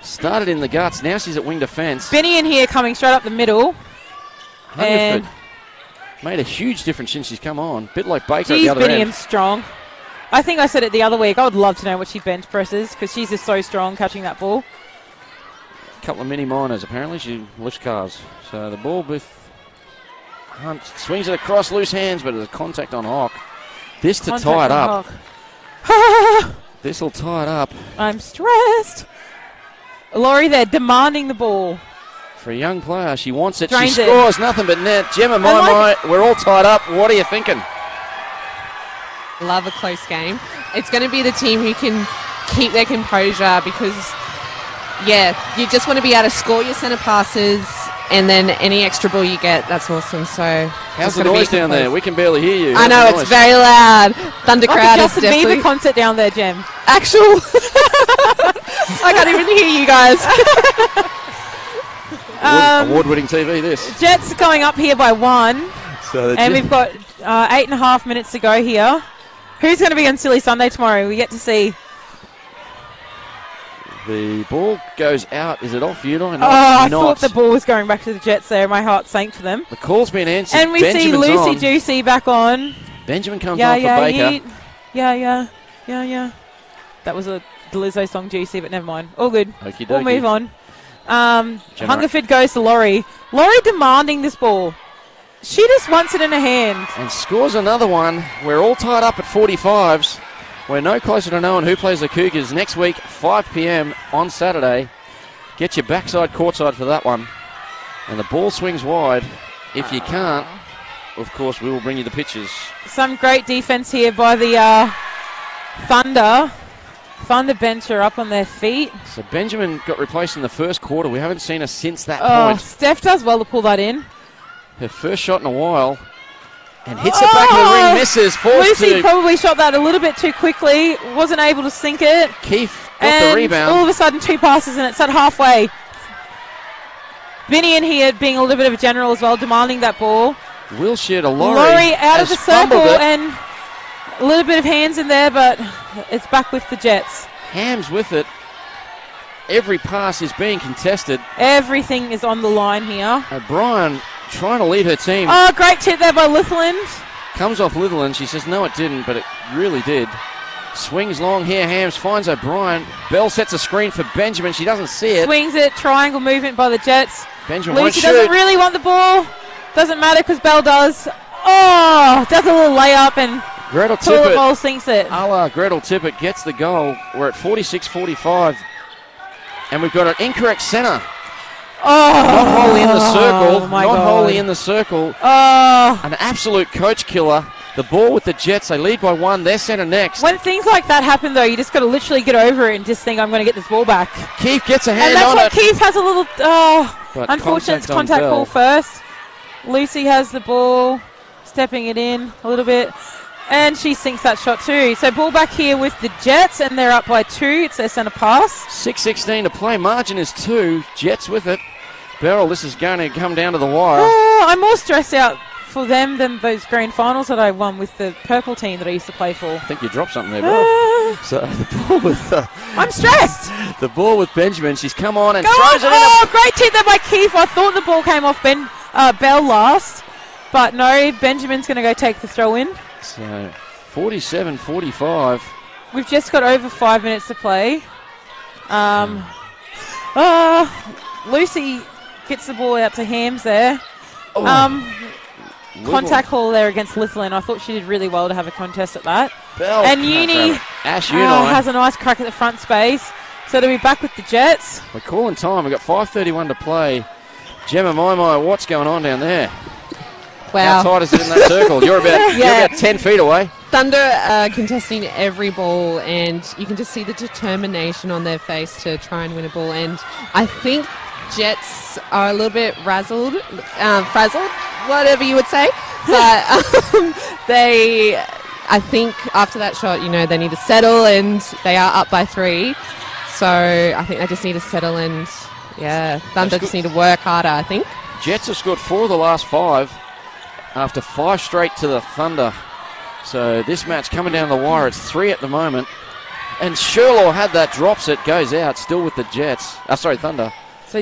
Started in the guts. Now she's at wing defence. Binion here coming straight up the middle. Hungerford made a huge difference since she's come on. Bit like Baker at the other end. Binion's strong. I think I said it the other week. I would love to know what she bench presses because she's just so strong catching that ball. A couple of mini minors apparently. She lifts cars. So the ball with Hunt swings it across, loose hands, but there's a contact on Hawk. This to tie it up. This will tie it up. I'm stressed. Laurie there demanding the ball. For a young player, she wants it. Drains she scores nothing but net. Gemma, we're all tied up. What are you thinking? Love a close game. It's going to be the team who can keep their composure because, you just want to be able to score your centre passes and then any extra ball you get, that's awesome. So how's the noise down there? We can barely hear you. I know, it's very loud. Thunder crowd is definitely... Like a Justin Bieber concert down there, Gem. Actual... I can't even hear you guys. Award-winning TV, this. Jets going up here by 1. And we've got 8.5 minutes to go here. Who's going to be on Silly Sunday tomorrow? We get to see. The ball goes out. Is it off you? I thought the ball was going back to the Jets there. My heart sank for them. The call's been answered. And we see Lucy Juicy back on. Benjamin comes on for Baker. Yeah. That was a Lizzo song, Juicy, but never mind. All good. Okey-dokey. We'll move on. Hungerford goes to Laurie. Laurie demanding this ball. She just wants it in her hand. And scores another one. We're all tied up at 45s. We're no closer to knowing who plays the Cougars next week, 5 p.m. on Saturday. Get your backside courtside for that one. And the ball swings wide. If you can't, of course, we will bring you the pictures. Some great defense here by the Thunder. Thunder bench are up on their feet. So Benjamin got replaced in the first quarter. We haven't seen her since that point. Steph does well to pull that in. Her first shot in a while. And hits it back of the ring, misses. Lucy probably shot that a little bit too quickly. Wasn't able to sink it. Keith got the rebound. All of a sudden, 2 passes and it's at halfway. Binion here being a little bit of a general as well, demanding that ball. Wilshire to Laurie. Laurie out of the circle and a little bit of hands in there, but it's back with the Jets. Hams with it. Every pass is being contested. Everything is on the line here. O'Brien trying to lead her team. Oh, great tip there by Litherland. Comes off Litherland. She says, no, it didn't, but it really did. Swings long here. Hams finds O'Brien. Bell sets a screen for Benjamin. She doesn't see it. Swings it. Triangle movement by the Jets. Benjamin won't shoot. Lucy doesn't really want the ball. Doesn't matter because Bell does. Oh, does a little layup and Gretel toilet bowl sinks it. A la Gretel Tippett gets the goal. We're at 46-45. And we've got an incorrect centre. Oh, Not wholly in the circle. my Not God. wholly in the circle. Oh. An absolute coach killer. The ball with the Jets. They lead by 1. Their centre next. When things like that happen, though, you just got to literally get over it and just think, I'm going to get this ball back. Keith gets a hand And that's on what it. Keith has a little... But unfortunate on contact Bell. call first. Lucy has the ball, stepping it in a little bit. And she sinks that shot too. So ball back here with the Jets, and they're up by 2. It's their centre pass. 6:16 to play. Margin is 2. Jets with it. Beryl, this is going to come down to the wire. Oh, I'm more stressed out for them than those grand finals that I won with the purple team that I used to play for. I think you dropped something there, Beryl. So the ball with I'm stressed. the ball with Benjamin. She's come on and Go throws on. it in. Oh, great tip there by Keith. I thought the ball came off Bell last, but no, Benjamin's going to go take the throw in. So 47-45. We've just got over 5 minutes to play. Lucy gets the ball out to Hams there. Contact call there against Lithlin. I thought she did really well to have a contest at that. Bell And can't Uni grab it. Ash Uni. has a nice crack at the front space. So they'll be back with the Jets. We're calling time. We've got 5:31 to play. Gemma, what's going on down there? Wow. How tight is it in that circle? You're about 10 feet away. Thunder contesting every ball, and you can just see the determination on their face to try and win a ball. And I think Jets are a little bit frazzled, whatever you would say. But I think after that shot, they need to settle, and they are up by 3. So I think they just need to settle, and Thunder just need to work harder, I think. Jets have scored 4 of the last 5 after 5 straight to the Thunder. So this match coming down the wire. It's 3 at the moment. And Sherlaw had that, drops it, goes out, still with the Jets. Thunder. So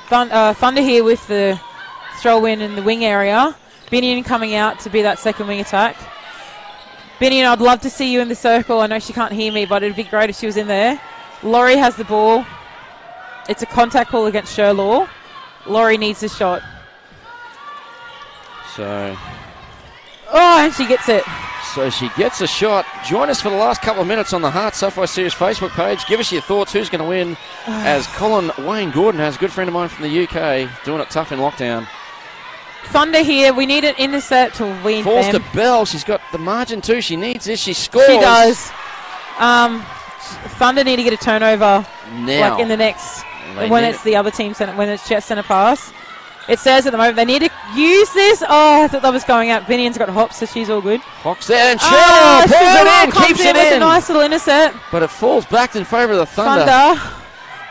Thunder here with the throw in the wing area. Binion coming out to be that second wing attack. Binion, I'd love to see you in the circle. I know she can't hear me, but it'd be great if she was in there. Laurie has the ball. It's a contact call against Sherlaw. Laurie needs the shot. So and she gets it. she gets a shot. Join us for the last couple of minutes on the HART Sapphire Series Facebook page. Give us your thoughts. Who's going to win? As Colin Wayne Gordon has a good friend of mine from the UK doing it tough in lockdown. Thunder here. We need an intercept to win. Falls to Bell. She's got the margin too. She needs this. She scores. She does. Thunder need to get a turnover now. Like in the next when it's the other team center, when it's Jet center pass. It says at the moment they need to use this. Oh, I thought that was going out. Binion's got hops, so she's all good. Hawks there and Sherlaw pulls it in, keeps it with in. a nice little intercept. But it falls back in favour of the Thunder.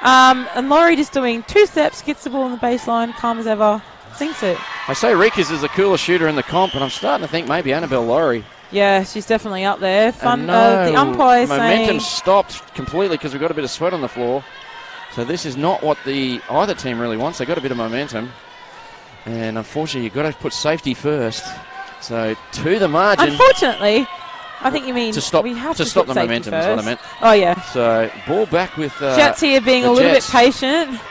And Laurie just doing 2 steps, gets the ball on the baseline, calm as ever, sinks it. I say Rikas is the coolest shooter in the comp, and I'm starting to think maybe Annabelle Laurie. Yeah, she's definitely up there. No, the umpire momentum saying stopped completely because we've got a bit of sweat on the floor. So this is not what either team really wants. They've got a bit of momentum. And unfortunately, you've got to put safety first. So to the margin. Unfortunately, I think you mean to stop, we have to to stop put the safety momentum first. is what I meant. Oh, yeah. So ball back with Jets here being the a little Jets. bit patient.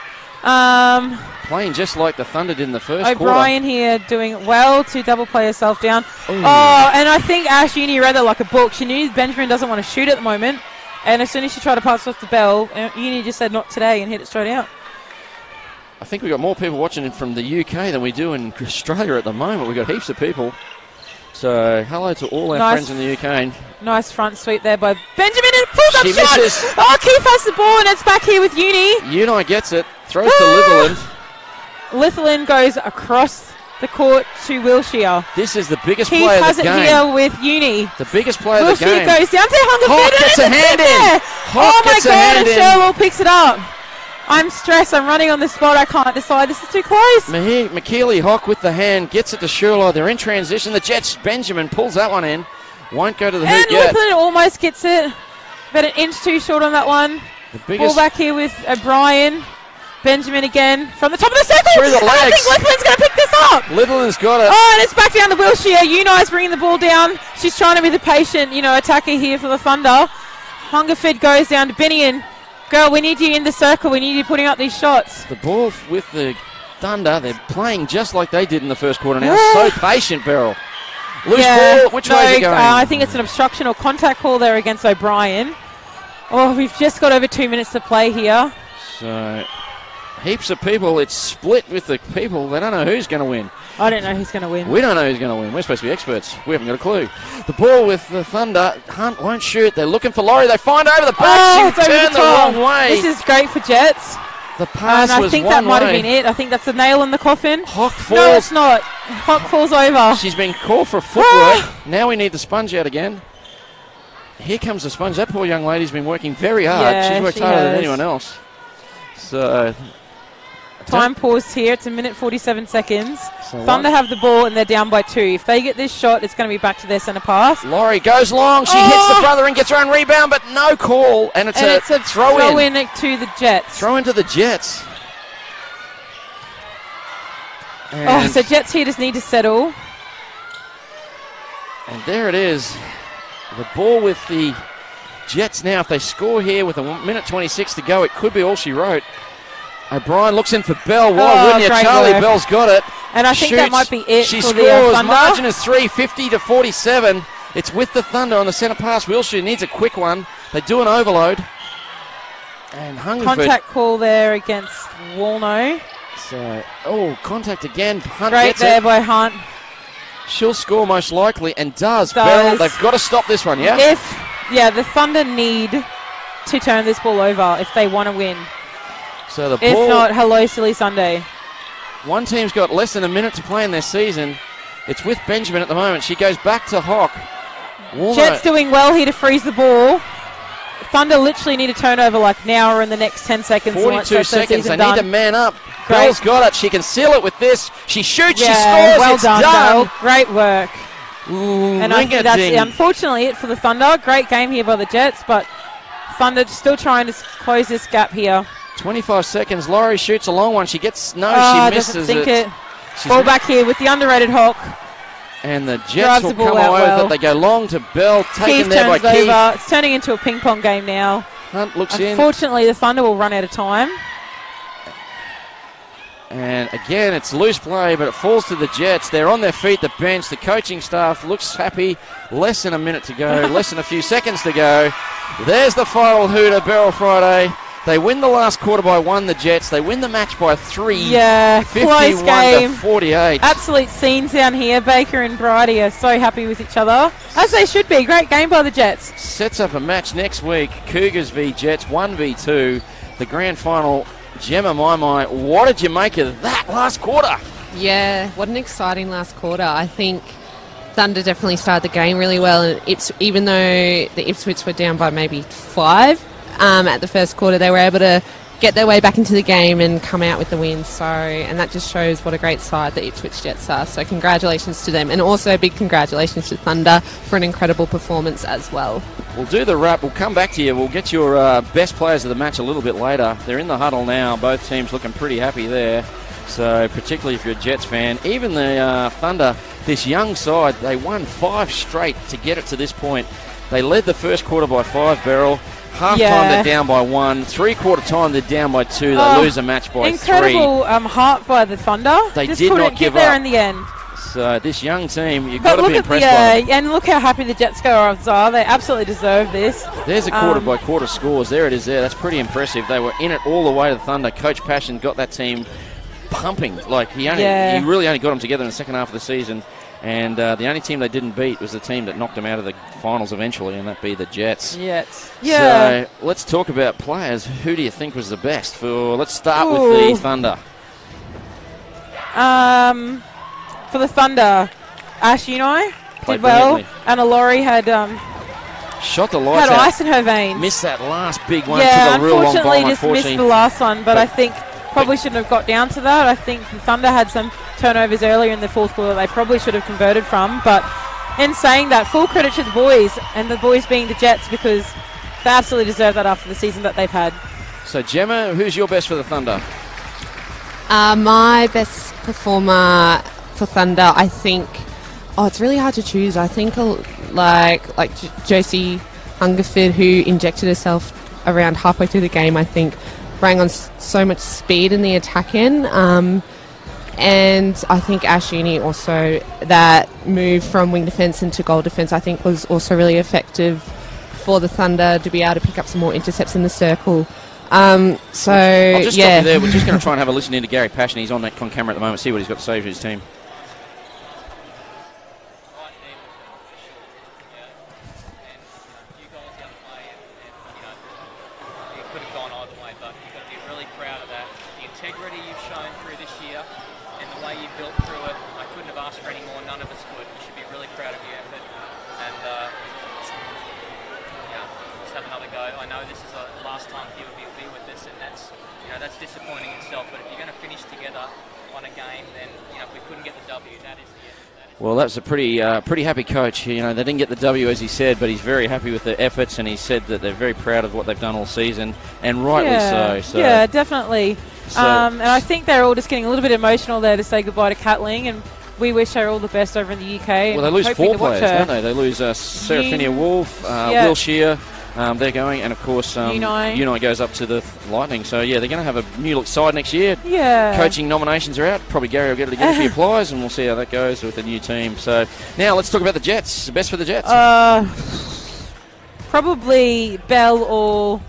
Playing just like the Thunder did in the first quarter. O'Brien here doing well to double play herself down. Ooh. Oh, and I think Ash Uni read that like a book. She knew Benjamin doesn't want to shoot at the moment. And as soon as she tried to pass off the Bell, Uni just said not today and hit it straight out. I think we've got more people watching it from the UK than we do in Australia at the moment. We've got heaps of people. So hello to all our friends in the UK. Nice front sweep there by Benjamin and pulls up She shot. misses. Oh, Keith has the ball and it's back here with Uni. Uni gets it, throws to Litherland. Litherland goes across the court to Wilshire. This is the biggest Keith player of has the it game. here with Uni. The biggest player of the Wilshire game. goes down to Hawk Hungerford gets a and hand it's in. there. Hawk Oh my gets a God, hand and in. Sherwell picks it up. I'm stressed. I'm running on the spot. I can't decide. This is too close. McKeely Hawk with the hand gets it to Sherlock. They're in transition. The Jets Benjamin pulls that one in. Won't go to the hoop And yet. Litherland almost gets it. About an inch too short on that one. The biggest Ball back here with O'Brien. Benjamin again from the top of the circle. Through the And I legs. think Litherland's going to pick this up. Litherland's got it. Oh, and it's back down to Wilshire. Uni's bringing the ball down. She's trying to be the patient, attacker here for the Thunder. Hungerford goes down to Binion. Girl, we need you in the circle. We need you putting up these shots. The ball with the Thunder. They're playing just like they did in the first quarter now. So patient, Beryl. Loose ball. Which way is it going? I think it's an obstruction or contact call there against O'Brien. Oh, we've just got over 2 minutes to play here. So, heaps of people. It's split with the people. They don't know who's going to win. I don't know who's going to win. We don't know who's going to win. We're supposed to be experts. We haven't got a clue. The ball with the Thunder. Hunt won't shoot. They're looking for Laurie. They find over the back. She turned the wrong way. This is great for Jets. The pass was one way. I think that might have been it. I think that's the nail in the coffin. Hock falls. No, it's not. Hock falls over. She's been called for footwork. Now we need the sponge out again. Here comes the sponge. That poor young lady's been working very hard. Yeah, she's worked harder than anyone else. So... Time paused here. It's 1 minute 47 seconds. So Thunder have the ball and they're down by 2. If they get this shot, it's going to be back to their centre pass. Laurie goes long. She hits the front of the ring, gets her own rebound, but no call. And it's a throw in to the Jets. Throw into the Jets. So Jets here just need to settle. And there it is. The ball with the Jets now. If they score here with 1 minute 26 to go, it could be all she wrote. O'Brien looks in for Bell. Why wouldn't you? Charlie work. Bell's got it. And I think that might be it she for scores. the Thunder. Margin is 3, 50 to 47. It's with the Thunder on the centre pass. Wilshire needs a quick one. They do an overload. And Hungerford. Contact call there against Walno. So, contact again. Hunt Great gets there it. by Hunt. She'll score most likely and does. Bell, they've got to stop this one, yeah? The Thunder need to turn this ball over if they want to win. So the ball, if not, hello, silly Sunday. One team's got less than a minute to play in their season. It's with Benjamin at the moment. She goes back to Hock. Jets doing well here to freeze the ball. Thunder literally need a turnover like now or in the next 10 seconds. 42 seconds. They need to man up. Great. Bell's got it. She can seal it with this. She shoots. Yeah, she scores. well it's done, done. Bell. Great work. Ooh, and I think that's unfortunately it for the Thunder. Great game here by the Jets, but Thunder still trying to close this gap here. 25 seconds. Laurie shoots a long one. She gets she misses it. Ball back here with the underrated Hawk. And the Jets will come away with it. They go long to Bell, taken there by Keith. Over. It's turning into a ping pong game now. Hunt looks in. Unfortunately, the Thunder will run out of time. And again, it's loose play, but it falls to the Jets. They're on their feet, the bench. The coaching staff looks happy. Less than a minute to go, less than a few seconds to go. There's the final hooter, Beryl Friday. They win the last quarter by 1, the Jets. They win the match by 3. Yeah, close game. To 48. Absolute scenes down here. Baker and Bridie are so happy with each other, as they should be. Great game by the Jets. Sets up a match next week. Cougars v Jets, 1v2. The grand final, Gemma Maimai. What did you make of that last quarter? Yeah, what an exciting last quarter. I think Thunder definitely started the game really well. And even though the Ipswich were down by maybe 5, at the first quarter, they were able to get their way back into the game and come out with the win. And that just shows what a great side the Ipswich Jets are. So congratulations to them, and also a big congratulations to Thunder for an incredible performance as well. We'll do the wrap. We'll come back to you. We'll get your best players of the match a little bit later. They're in the huddle now. Both teams looking pretty happy there. So particularly if you're a Jets fan, even the Thunder, this young side, they won 5 straight to get it to this point. They led the first quarter by 5, Beryl. Half time they're down by 1. 3/4 time they're down by 2. They lose a match by 3. Incredible heart by the Thunder. They just did couldn't not give get there up in the end. So this young team, you've got to be impressed by them. And look how happy the Jets scorers are. They absolutely deserve this. There's a quarter by quarter scores. There it is there. That's pretty impressive. They were in it all the way to the Thunder. Coach Passion got that team pumping. Like he really only got them together in the second half of the season. And the only team they didn't beat was the team that knocked them out of the finals eventually, and that'd be the Jets. Yeah. So let's talk about players. Who do you think was the best? Let's start with the Thunder. For the Thunder, Ash Unai did well. Anna Laurie had shot the lights had out. Ice in her veins. Missed that last big one. Yeah, unfortunately just missed the last one, but I think probably shouldn't have got down to that. I think the Thunder had some turnovers earlier in the fourth quarter they probably should have converted from. But in saying that, full credit to the boys, and the boys being the Jets, because they absolutely deserve that after the season that they've had. So, Gemma, who's your best for the Thunder? My best performer for Thunder, I think... it's really hard to choose. I think like Josie Hungerford, who injected herself around halfway through the game, I think bring on so much speed in the attack end. And I think Ash Uni also, that move from wing defence into goal defence, I think was also really effective for the Thunder to be able to pick up some more intercepts in the circle. So I'll just stop yeah, you there. We're just going to try and have a listen into Gary Passion. He's on camera at the moment. See what he's got to say for his team. That's disappointing itself, but if you're going to finish together on a game, then if we couldn't get the W, that is the end. Well, that's a pretty happy coach. They didn't get the W, as he said, but he's very happy with their efforts, and he said that they're very proud of what they've done all season, and rightly so. Yeah, definitely. And I think they're all just getting a little bit emotional there to say goodbye to Catling, and we wish her all the best over in the UK. Well, they lose 4 players, don't they? They lose Serafina Wolf, Will Shear. They're going, and of course, Unai goes up to the Lightning. So, yeah, they're going to have a new look side next year. Yeah. Coaching nominations are out. Probably Gary will get it again if he applies, and we'll see how that goes with the new team. So, now let's talk about the Jets. The best for the Jets? Probably Bell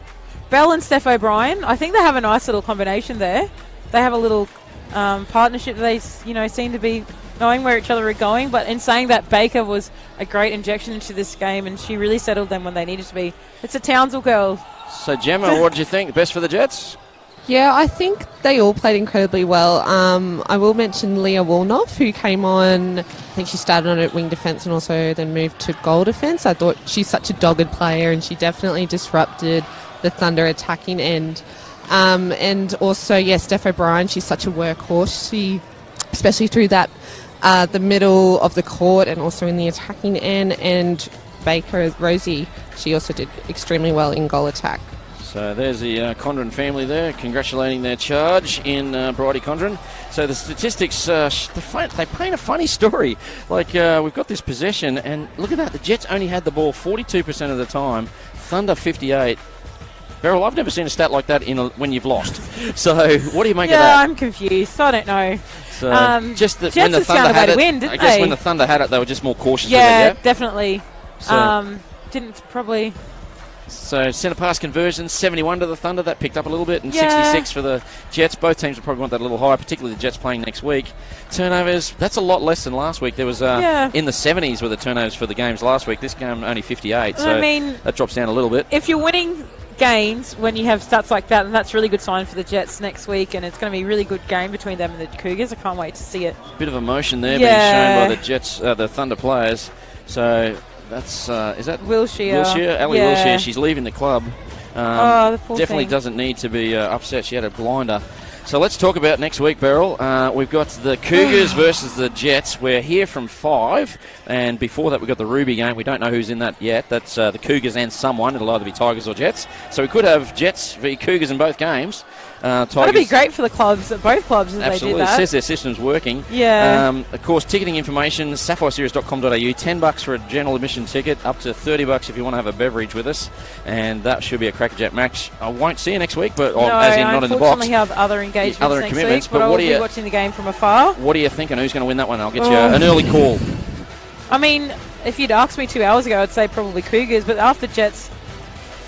and Steph O'Brien. I think they have a nice little combination there. They have a little partnership. They, seem to be knowing where each other are going. But in saying that, Baker was a great injection into this game, and she really settled them when they needed to be. It's a Townsville girl. So, Gemma, what did you think? Best for the Jets? Yeah, I think they all played incredibly well. I will mention Leah Woolnoff, who came on. I think she started on at wing defence and also then moved to goal defence. I thought she's such a dogged player, and she definitely disrupted the Thunder attacking end. And also, Steph O'Brien, she's such a workhorse. She, especially through that the middle of the court and also in the attacking end. And Baker, Rosie, she also did extremely well in goal attack. So there's the Condren family there, congratulating their charge in Bridie Condren. So the statistics, they paint a funny story. Like, we've got this possession, and look at that, the Jets only had the ball 42% of the time, Thunder 58%. Beryl, I've never seen a stat like that when you've lost. So what do you make of that? Yeah, I'm confused. I don't know. So just that when the Jets Thunder had it, win, didn't I guess they? when the Thunder had it, they were just more cautious Yeah, with it, definitely. So, didn't probably... So centre pass conversions, 71 to the Thunder. That picked up a little bit, and 66 for the Jets. Both teams will probably want that a little higher, particularly the Jets playing next week. Turnovers, that's a lot less than last week. There was in the 70s were the turnovers for the games last week. This game only 58, so that drops down a little bit. If you're winning games when you have stats like that, and that's a really good sign for the Jets next week, and it's going to be a really good game between them and the Cougars. I can't wait to see it. Bit of emotion there being shown by the Jets, the Thunder players. So that's is that Wilshire? Ali Wilshire. She's leaving the club. The poor definitely thing. doesn't need to be upset. She had a blinder. So let's talk about next week, Beryl. We've got the Cougars versus the Jets. We're here from 5, and before that we've got the Ruby game. We don't know who's in that yet. That's the Cougars and someone. It'll either be Tigers or Jets. So we could have Jets v Cougars in both games. That'd be great for the clubs, both clubs, as Absolutely. they do that. It says their system's working. Yeah. Of course, ticketing information, sapphireseries.com.au, $10 for a general admission ticket, up to $30 if you want to have a beverage with us, and that should be a crackerjack match. I won't see you next week, but as in not in the box. I unfortunately have other engagements next week, but I will be watching the game from afar. What are you thinking? Who's going to win that one? I'll get you an early call. I mean, if you'd asked me 2 hours ago, I'd say probably Cougars, but after Jets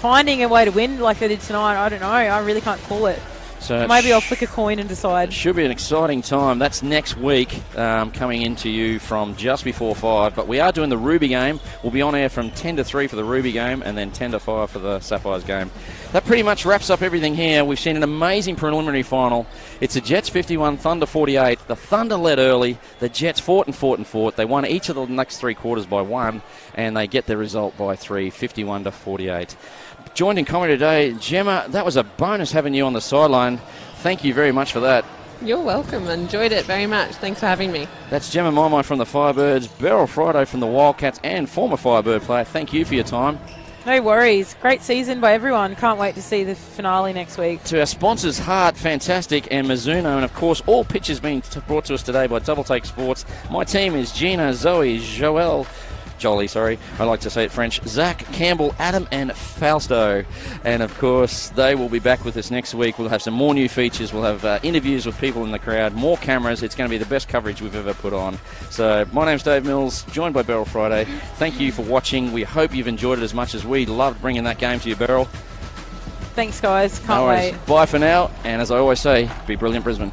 finding a way to win like they did tonight, I don't know. I really can't call it. So maybe I'll flick a coin and decide. Should be an exciting time. That's next week, coming into you from just before 5. But we are doing the Ruby game. We'll be on air from 10 to 3 for the Ruby game, and then 10 to 5 for the Sapphires game. That pretty much wraps up everything here. We've seen an amazing preliminary final. It's a Jets 51, Thunder 48. The Thunder led early. The Jets fought and fought and fought. They won each of the next 3 quarters by 1, and they get their result by 3, 51 to 48. Joined in commentary today, Gemma, that was a bonus having you on the sideline. Thank you very much for that. You're welcome. Enjoyed it very much. Thanks for having me. That's Gemma Maimai from the Firebirds, Beryl Friday from the Wildcats, and former Firebird player. Thank you for your time. No worries. Great season by everyone. Can't wait to see the finale next week. To our sponsors, HART, fantastic, and Mizuno, and of course, all pitches being brought to us today by Double Take Sports. My team is Gina, Zoe, Jolie, I like to say it French, Zach, Campbell, Adam, and Fausto. And of course, they will be back with us next week. We'll have some more new features. We'll have interviews with people in the crowd, more cameras. It's going to be the best coverage we've ever put on. So, my name's Dave Mills, joined by Beryl Friday. Thank you for watching. We hope you've enjoyed it as much as we loved bringing that game to you, Beryl. Thanks, guys. Can't No worries. wait. Bye for now, and as I always say, be brilliant, Brisbane.